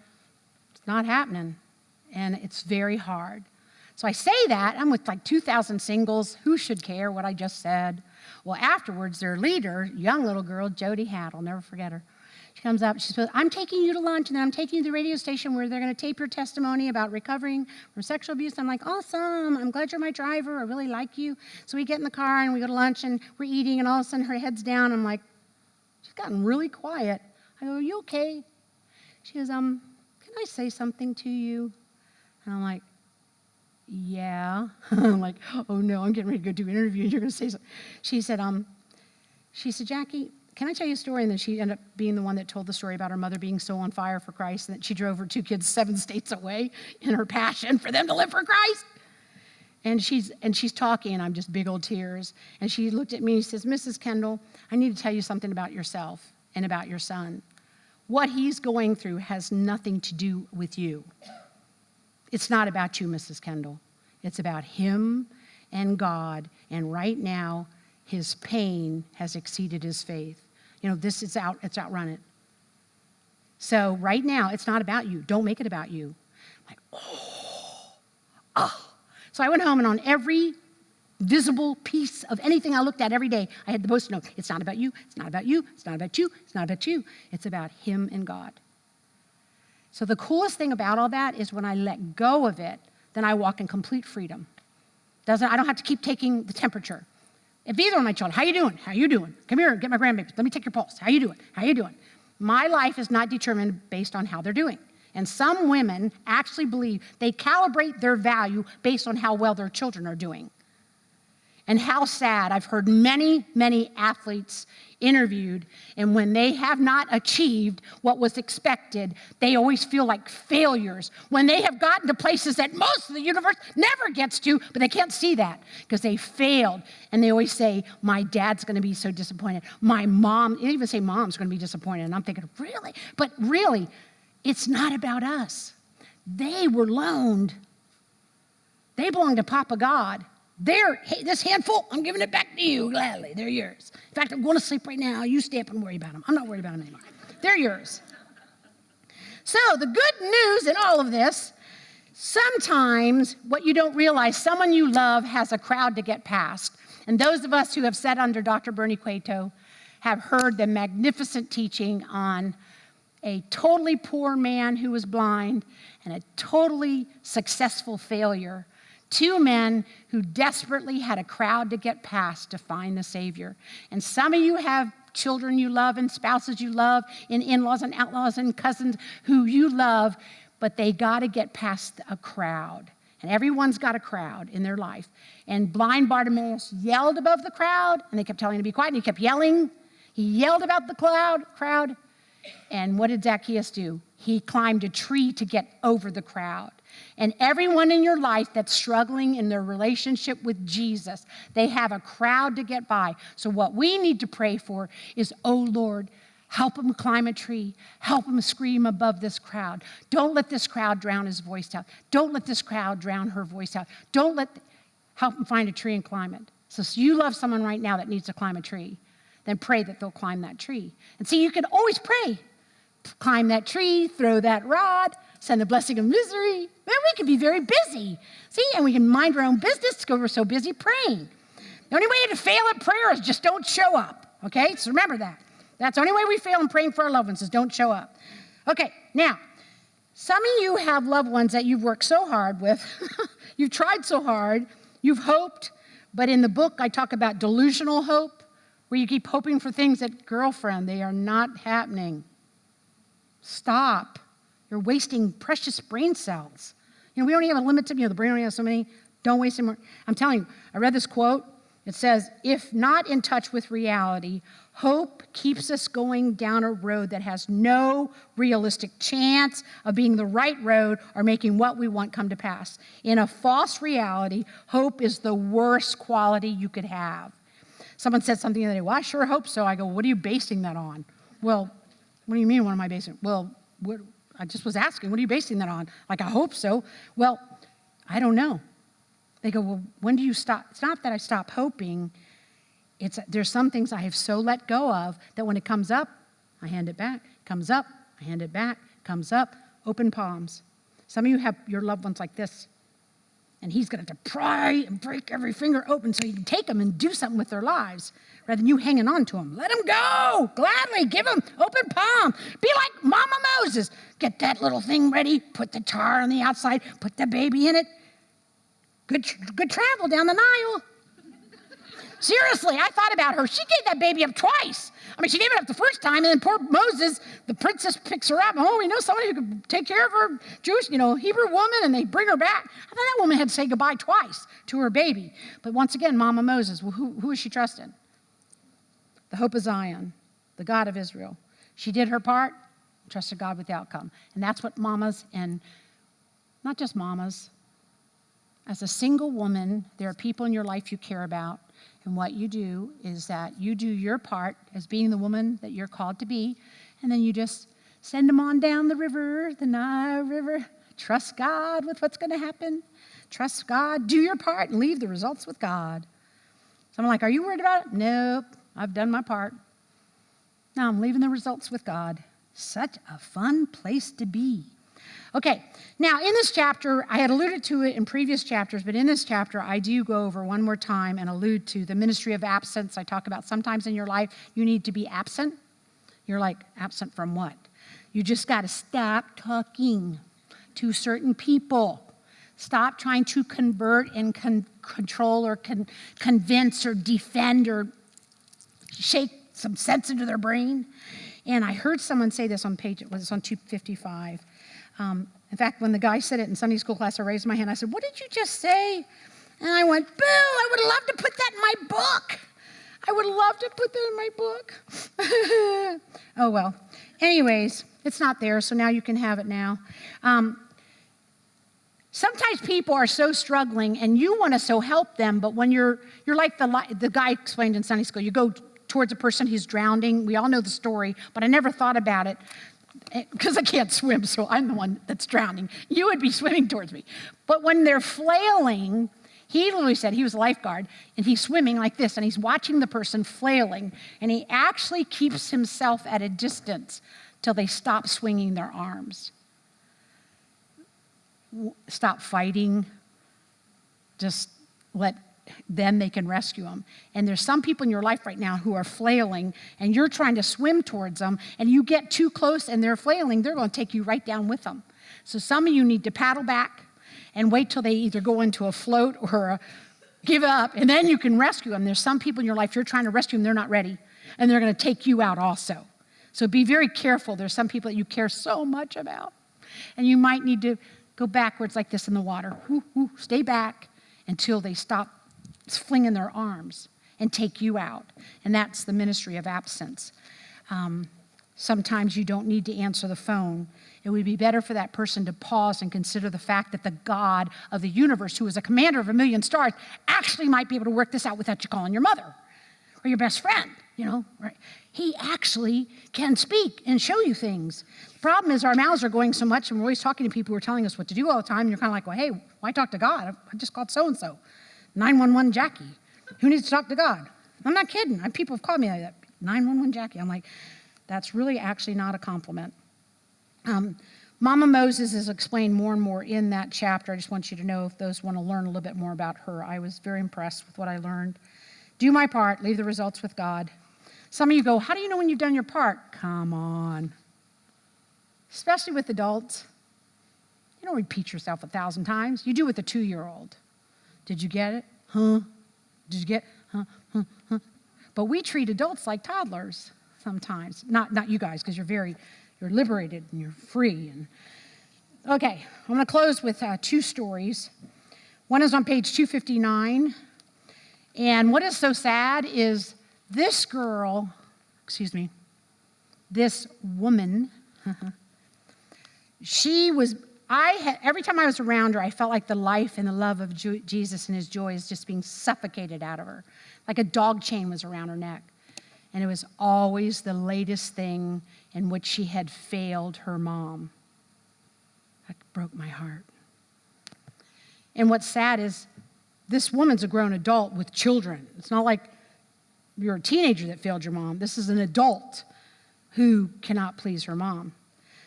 It's not happening, and it's very hard. So I say that, I'm with like 2,000 singles. Who should care what I just said? Well, afterwards, their leader, young little girl, Jody Hatt, I'll never forget her. She comes up, she says, I'm taking you to lunch, and then I'm taking you to the radio station where they're going to tape your testimony about recovering from sexual abuse. I'm like, awesome, I'm glad you're my driver, I really like you. So we get in the car, and we go to lunch, and we're eating, and all of a sudden her head's down. I'm like, she's gotten really quiet. I go, are you okay? She goes, can I say something to you? And I'm like, yeah. I'm like, oh no, I'm getting ready to go do an interview, and you're going to say something. She said, Jackie, can I tell you a story? And then she ended up being the one that told the story about her mother being so on fire for Christ and that she drove her 2 kids 7 states away in her passion for them to live for Christ. And she's talking, and I'm just big old tears. And she looked at me and she says, Mrs. Kendall, I need to tell you something about yourself and about your son. What he's going through has nothing to do with you. It's not about you, Mrs. Kendall. It's about him and God. And right now, his pain has exceeded his faith. It's outrun it. So right now, it's not about you. Don't make it about you. I'm like, oh. So I went home, and on every visible piece of anything I looked at every day, I had the post-it note. It's not about you. It's not about you. It's not about you. It's not about you. It's about him and God. So the coolest thing about all that is when I let go of it, then I walk in complete freedom. I don't have to keep taking the temperature. If either of my children, how you doing? How you doing? Come here, get my grandbabies. Let me take your pulse. How you doing? How you doing? My life is not determined based on how they're doing. And some women actually believe they calibrate their value based on how well their children are doing. And how sad. I've heard many, many athletes interviewed, and when they have not achieved what was expected, they always feel like failures. When they have gotten to places that most of the universe never gets to, but they can't see that because they failed. And they always say, my dad's going to be so disappointed. My mom, they even say mom's going to be disappointed. And I'm thinking, really? But really, it's not about us. They were loaned. They belong to Papa God. Hey, this handful, I'm giving it back to you gladly. They're yours. In fact, I'm going to sleep right now. You stay up and worry about them. I'm not worried about them anymore. They're yours. So the good news in all of this, Sometimes what you don't realize, someone you love has a crowd to get past. And those of us who have sat under Dr. Bernie Cueto have heard the magnificent teaching on a totally poor man who was blind and a totally successful failure. Two men who desperately had a crowd to get past to find the Savior. And some of you have children you love and spouses you love and in-laws and outlaws and cousins who you love, but they got to get past a crowd. And everyone's got a crowd in their life. And blind Bartimaeus yelled above the crowd, and they kept telling him to be quiet, and he kept yelling. He yelled about the crowd. And what did Zacchaeus do? He climbed a tree to get over the crowd. And everyone in your life that's struggling in their relationship with Jesus, they have a crowd to get by. So what we need to pray for is, oh Lord, help him climb a tree. Help him scream above this crowd. Don't let this crowd drown his voice out. Don't let this crowd drown her voice out. Help him find a tree and climb it. So you love someone right now that needs to climb a tree. Then pray that they'll climb that tree. And see, you can always pray. Climb that tree, throw that rod, send the blessing of misery. Then we can be very busy. See, and we can mind our own business because we're so busy praying. The only way to fail at prayer is just don't show up, okay? So remember that. That's the only way we fail in praying for our loved ones is don't show up. Okay, now, some of you have loved ones that you've worked so hard with. You've tried so hard. You've hoped. But in the book, I talk about delusional hope, where you keep hoping for things that, girlfriend, they are not happening. Stop. You're wasting precious brain cells. We only have a limited, the brain only has so many. Don't waste any more. I'm telling you, I read this quote. It says, if not in touch with reality, hope keeps us going down a road that has no realistic chance of being the right road or making what we want come to pass. In a false reality, hope is the worst quality you could have. Someone said something the other day, well, I sure hope so. I go, what are you basing that on? Well, what do you mean, what am I basing it? Well, I just was asking, what are you basing that on? Like, I hope so. Well, I don't know. They go, well, when do you stop? It's not that I stop hoping. There's some things I have so let go of that when it comes up, I hand it back. Comes up, I hand it back. Comes up, open palms. Some of you have your loved ones like this. And he's going to pry and break every finger open so you can take them and do something with their lives rather than you hanging on to them. Let them go. Gladly give them open palm. Be like Mama Moses. Get that little thing ready. Put the tar on the outside. Put the baby in it. Good travel down the Nile. Seriously, I thought about her. She gave that baby up twice. She gave it up the first time, and then poor Moses, the princess picks her up. Oh, we know somebody who could take care of her Jewish, Hebrew woman, and they bring her back. I thought that woman had to say goodbye twice to her baby. But once again, Mama Moses, well, who is she trusting? The hope of Zion, the God of Israel. She did her part, trusted God with the outcome. And that's what mamas, and not just mamas, as a single woman, there are people in your life you care about. And what you do is that you do your part as being the woman that you're called to be, and then you just send them on down the river, the Nile River. Trust God with what's going to happen. Trust God. Do your part and leave the results with God. So I'm like, are you worried about it? Nope, I've done my part. Now I'm leaving the results with God. Such a fun place to be. Okay, now in this chapter, I had alluded to it in previous chapters, but in this chapter, I do go over one more time and allude to the ministry of absence. I talk about sometimes in your life, you need to be absent. You're like, absent from what? You just got to stop talking to certain people. Stop trying to convert and control or convince or defend or shake some sense into their brain. And I heard someone say this on page, it was on 255. In fact, when the guy said it in Sunday school class, I raised my hand. I said, what did you just say? And I went, boo, I would love to put that in my book. I would love to put that in my book. Oh, well. Anyways, it's not there, so now you can have it now. Sometimes people are so struggling, and you want to so help them, but when you're like the guy explained in Sunday school, you go towards a person who's drowning. We all know the story, but I never thought about it. Because I can't swim, so I'm the one that's drowning. You would be swimming towards me. But when they're flailing, he literally said he was a lifeguard, and he's swimming like this, and he's watching the person flailing, and he actually keeps himself at a distance till they stop swinging their arms. stop fighting, just then they can rescue them. And there's some people in your life right now who are flailing, and you're trying to swim towards them, and you get too close and they're flailing, they're going to take you right down with them. So some of you need to paddle back and wait till they either go into a float or give up, and then you can rescue them. There's some people in your life, you're trying to rescue them, they're not ready, and they're going to take you out also. So be very careful. There's some people that you care so much about, and you might need to go backwards like this in the water. Stay back until they stop flinging their arms and take you out. And that's the ministry of absence. Sometimes you don't need to answer the phone. It would be better for that person to pause and consider the fact that the God of the universe, who is a commander of 1,000,000 stars, actually might be able to work this out without you calling your mother or your best friend, right? He actually can speak and show you things. The problem is our mouths are going so much, and we're always talking to people who are telling us what to do all the time, and you're kind of like, well, hey, why talk to God? I just called so-and-so. 911 Jackie. Who needs to talk to God? I'm not kidding. People have called me like that. 911 Jackie. I'm like, that's really actually not a compliment. Mama Moses is explained more and more in that chapter. I just want you to know if those want to learn a little bit more about her. I was very impressed with what I learned. Do my part, leave the results with God. Some of you go, how do you know when you've done your part? Come on. Especially with adults. You don't repeat yourself 1,000 times. You do with a 2-year-old. Did you get it? Huh? Did you get huh? But we treat adults like toddlers sometimes. Not you guys, because you're liberated and you're free. Okay, I'm going to close with 2 stories. One is on page 259. And what is so sad is this woman, every time I was around her, I felt like the life and the love of Jesus and his joy is just being suffocated out of her. Like a dog chain was around her neck. And it was always the latest thing in which she had failed her mom. That broke my heart. And what's sad is this woman's a grown adult with children. It's not like you're a teenager that failed your mom. This is an adult who cannot please her mom.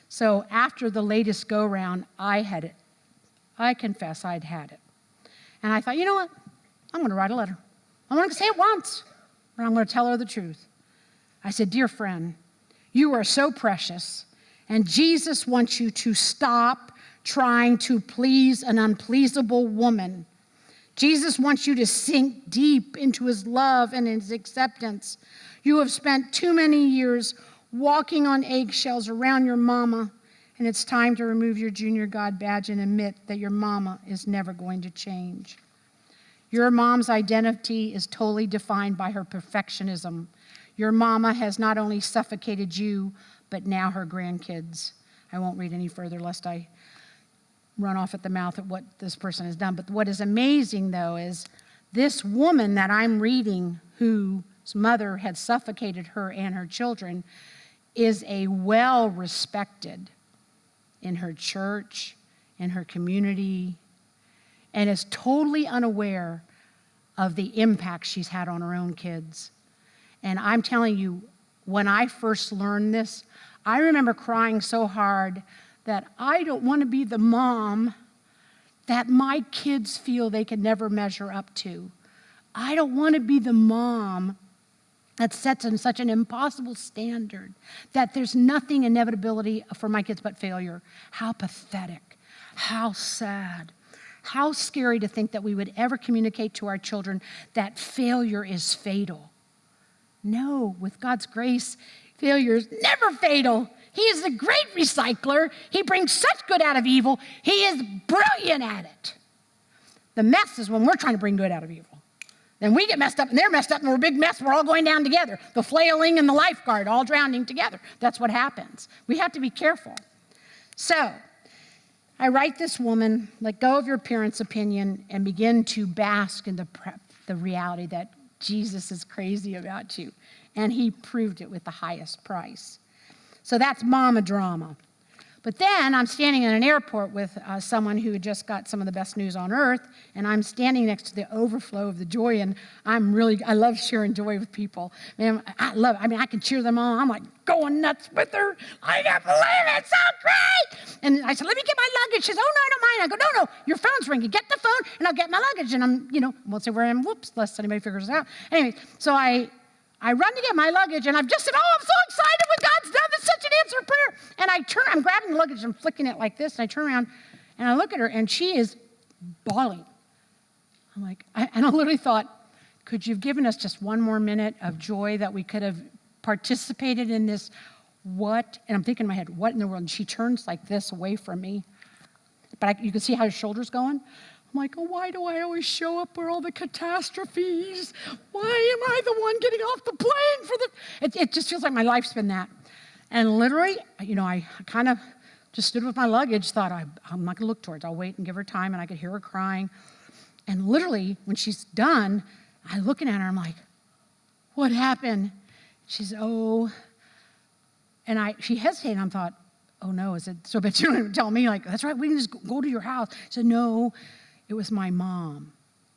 So after the latest go-round, I had it. I confess I'd had it. And I thought, you know what? I'm going to write a letter. I'm going to say it once, but I'm going to tell her the truth. I said, dear friend, you are so precious, and Jesus wants you to stop trying to please an unpleasable woman. Jesus wants you to sink deep into his love and his acceptance. You have spent too many years walking on eggshells around your mama, and it's time to remove your junior God badge and admit that your mama is never going to change. Your mom's identity is totally defined by her perfectionism. Your mama has not only suffocated you, but now her grandkids. I won't read any further lest I run off at the mouth at what this person has done. But what is amazing, though, is this woman that I'm reading, whose mother had suffocated her and her children, is a well-respected in her church, in her community, and is totally unaware of the impact she's had on her own kids. And I'm telling you, when I first learned this, I remember crying so hard that I don't want to be the mom that my kids feel they can never measure up to. I don't want to be the mom that sets in such an impossible standard that there's nothing inevitability for my kids but failure. How pathetic, how sad, how scary to think that we would ever communicate to our children that failure is fatal. No, with God's grace, failure is never fatal. He is the great recycler. He brings such good out of evil. He is brilliant at it. The mess is when we're trying to bring good out of evil. Then we get messed up and they're messed up and we're a big mess. We're all going down together. The flailing and the lifeguard all drowning together. That's what happens. We have to be careful. So I write this woman, let go of your parents' opinion and begin to bask in the reality that Jesus is crazy about you. And he proved it with the highest price. So that's mama drama. But then I'm standing in an airport with someone who had just got some of the best news on earth, and I'm standing next to the overflow of the joy, and I love sharing joy with people. Man, I love it. I mean, I can cheer them on. I'm like going nuts with her. I can't believe it. It's so great. And I said, let me get my luggage. She says, oh, no, I don't mind. I go, no, your phone's ringing. Get the phone, and I'll get my luggage. And I'm, won't say where I am. Whoops, lest anybody figures it out. Anyway, so I run to get my luggage, and I've just said, oh, I'm so excited what God's done. That's such an answered prayer. And I'm grabbing the luggage, and I'm flicking it like this, and I turn around, and I look at her, and she is bawling. I'm like, and I literally thought, could you have given us just one more minute of joy that we could have participated in this? What? And I'm thinking in my head, what in the world? And she turns like this away from me. But you can see how her shoulder's going. I'm like, oh, why do I always show up where all the catastrophes? Why am I the one getting off the plane for the... It just feels like my life's been that. And literally, I kind of just stood with my luggage, thought, I'm not going to look towards. I'll wait and give her time, and I could hear her crying. And literally, when she's done, I'm looking at her, I'm like, what happened? She's, oh... And she hesitated, and I thought, oh, no, is it so bad? She didn't tell me, like, that's right, we can just go to your house. She said, no, it was my mom.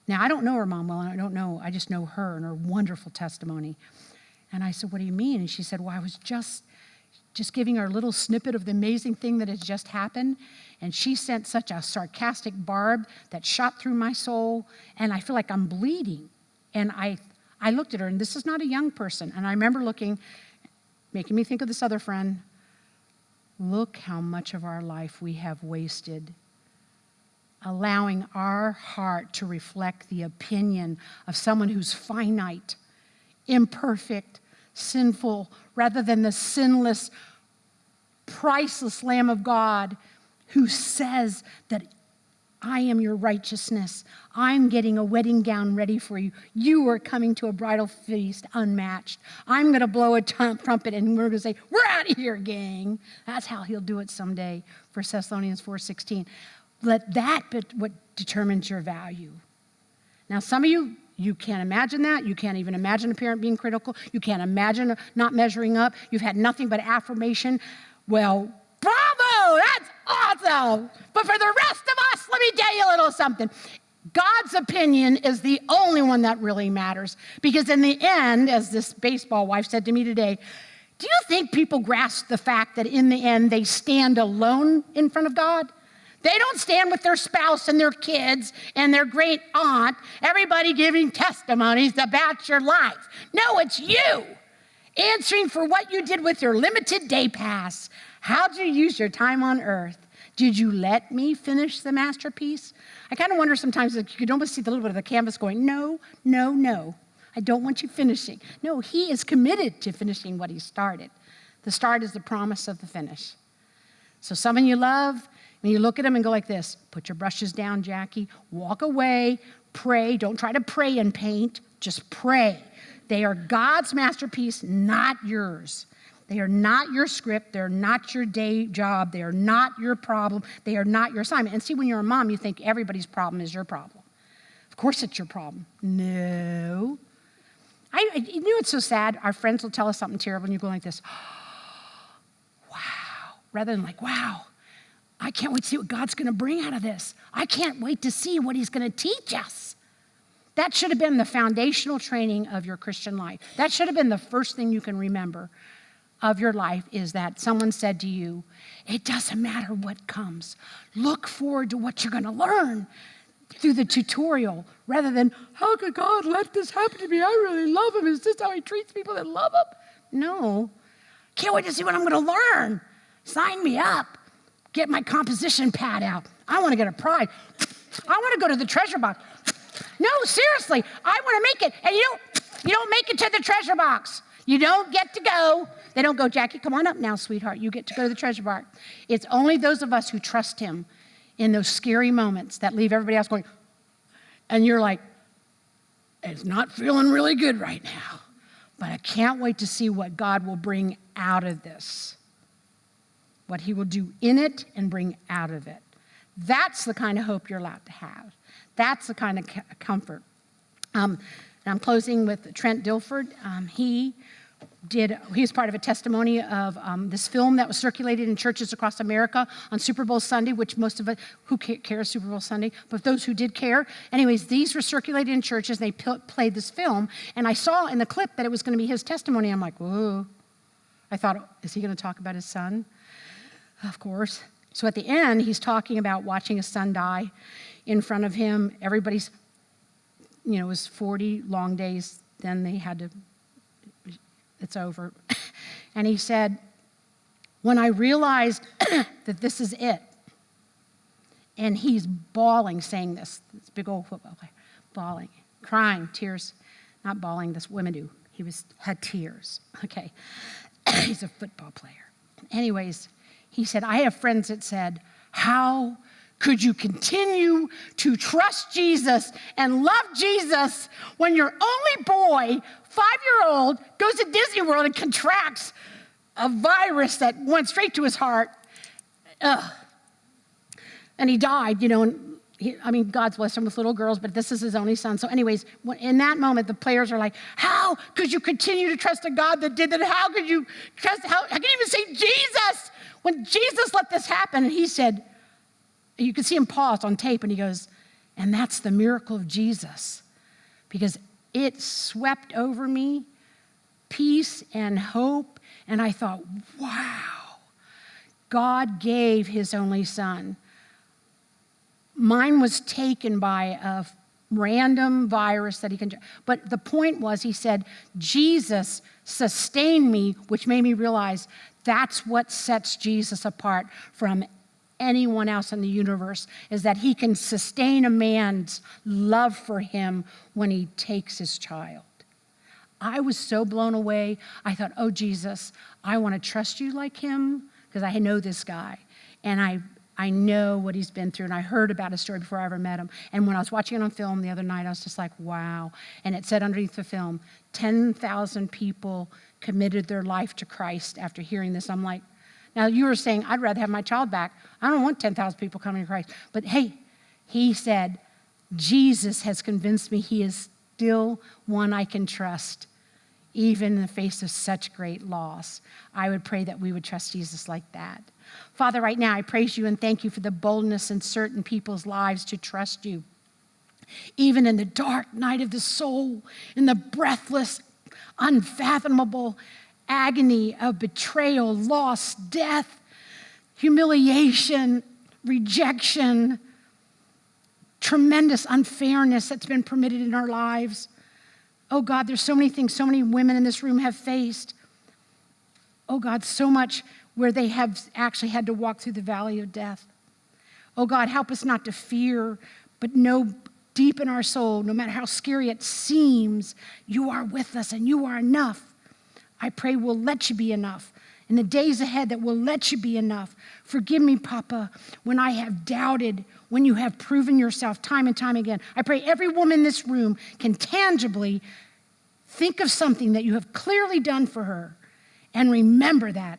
Now, I don't know her mom well, and I just know her and her wonderful testimony. And I said, what do you mean? And she said, well, I was just giving her a little snippet of the amazing thing that has just happened. And she sent such a sarcastic barb that shot through my soul, and I feel like I'm bleeding. And I looked at her, and this is not a young person. And I remember looking, making me think of this other friend. Look how much of our life we have wasted allowing our heart to reflect the opinion of someone who's finite, imperfect, sinful, rather than the sinless, priceless Lamb of God who says that I am your righteousness. I'm getting a wedding gown ready for you. You are coming to a bridal feast unmatched. I'm going to blow a trumpet, and we're going to say, we're out of here, gang. That's how he'll do it someday, 1 Thessalonians 4:16. Let that be what determines your value. Now, some of you can't imagine that. You can't even imagine a parent being critical. You can't imagine not measuring up. You've had nothing but affirmation. Well, bravo, that's awesome. But for the rest of us, let me tell you a little something. God's opinion is the only one that really matters. Because in the end, as this baseball wife said to me today, do you think people grasp the fact that in the end they stand alone in front of God? They don't stand with their spouse and their kids and their great aunt, everybody giving testimonies about your life. No, it's you answering for what you did with your limited day pass. How did you use your time on earth? Did you let me finish the masterpiece? I kind of wonder sometimes if you could almost see the little bit of the canvas going, no, no, no. I don't want you finishing. No, he is committed to finishing what he started. The start is the promise of the finish. So someone you love, when you look at them and go like this, put your brushes down, Jackie, walk away, pray. Don't try to pray and paint, just pray. They are God's masterpiece, not yours. They are not your script. They're not your day job. They are not your problem. They are not your assignment. And see, when you're a mom, you think everybody's problem is your problem. Of course it's your problem. No. You know what's so sad? Our friends will tell us something terrible, and you go like this, wow, rather than like, wow. I can't wait to see what God's going to bring out of this. I can't wait to see what he's going to teach us. That should have been the foundational training of your Christian life. That should have been the first thing you can remember of your life, is that someone said to you, it doesn't matter what comes. Look forward to what you're going to learn through the tutorial, rather than, how could God let this happen to me? I really love him. Is this how he treats people that love him? No. Can't wait to see what I'm going to learn. Sign me up. Get my composition pad out. I want to get a prize. I want to go to the treasure box. No, seriously, I want to make it. And you don't make it to the treasure box. You don't get to go. They don't go, Jackie, come on up now, sweetheart. You get to go to the treasure box. It's only those of us who trust him in those scary moments that leave everybody else going, and you're like, it's not feeling really good right now, but I can't wait to see what God will bring out of this. What he will do in it and bring out of it. That's the kind of hope you're allowed to have. That's the kind of comfort. And I'm closing with Trent Dilford. He he was part of a testimony of this film that was circulated in churches across America on Super Bowl Sunday, which most of us, who cares Super Bowl Sunday, but those who did care. Anyways, these were circulated in churches, and they played this film, and I saw in the clip that it was going to be his testimony. I'm like, whoa. I thought, is he going to talk about his son? Of course. So at the end, he's talking about watching his son die in front of him. Everybody's, it was 40 long days. Then they had to, it's over. And he said, when I realized that this is it, and he's bawling saying this big old football player, bawling, crying, tears, not bawling, this women do. He had tears, okay. He's a football player. Anyways, he said, I have friends that said, how could you continue to trust Jesus and love Jesus when your only boy, 5-year-old, goes to Disney World and contracts a virus that went straight to his heart? And he died, and God's blessed him with little girls, but this is his only son. So anyways, in that moment, the players are like, how could you continue to trust a God that did that? How could you trust, how can you even say Jesus when Jesus let this happen? And he said, you could see him pause on tape, and he goes, and that's the miracle of Jesus, because it swept over me, peace and hope, and I thought, wow, God gave his only son. Mine was taken by a random virus that he can, but the point was, he said, Jesus sustained me, which made me realize that's what sets Jesus apart from anyone else in the universe, is that he can sustain a man's love for him when he takes his child. I was so blown away. I thought, oh, Jesus, I want to trust you like him, because I know this guy, and I know what he's been through, and I heard about his story before I ever met him. And when I was watching it on film the other night, I was just like, wow. And it said underneath the film, 10,000 people committed their life to Christ after hearing this. I'm like, now you were saying, I'd rather have my child back. I don't want 10,000 people coming to Christ. But hey, he said, Jesus has convinced me he is still one I can trust, even in the face of such great loss. I would pray that we would trust Jesus like that. Father, right now, I praise you and thank you for the boldness in certain people's lives to trust you. Even in the dark night of the soul, in the breathless, unfathomable agony of betrayal, loss, death, humiliation, rejection, tremendous unfairness that's been permitted in our lives. Oh God, there's so many things so many women in this room have faced. Oh God, so much where they have actually had to walk through the valley of death. Oh God, help us not to fear, but know deep in our soul, no matter how scary it seems, you are with us and you are enough. I pray we'll let you be enough. In the days ahead, that we'll let you be enough. Forgive me, Papa, when I have doubted, when you have proven yourself time and time again. I pray every woman in this room can tangibly think of something that you have clearly done for her and remember that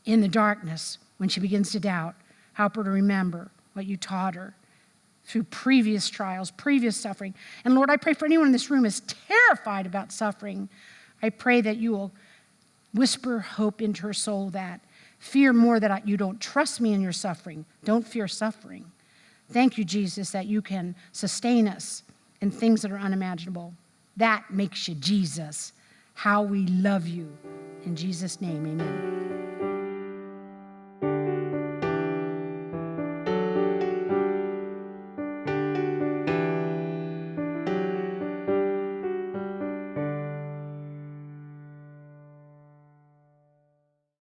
in the darkness when she begins to doubt. Help her to remember what you taught her through previous trials, previous suffering. And Lord, I pray for anyone in this room who is terrified about suffering. I pray that you will whisper hope into her soul, that fear more that you don't trust me in your suffering. Don't fear suffering. Thank you, Jesus, that you can sustain us in things that are unimaginable. That makes you Jesus. How we love you. In Jesus' name, amen.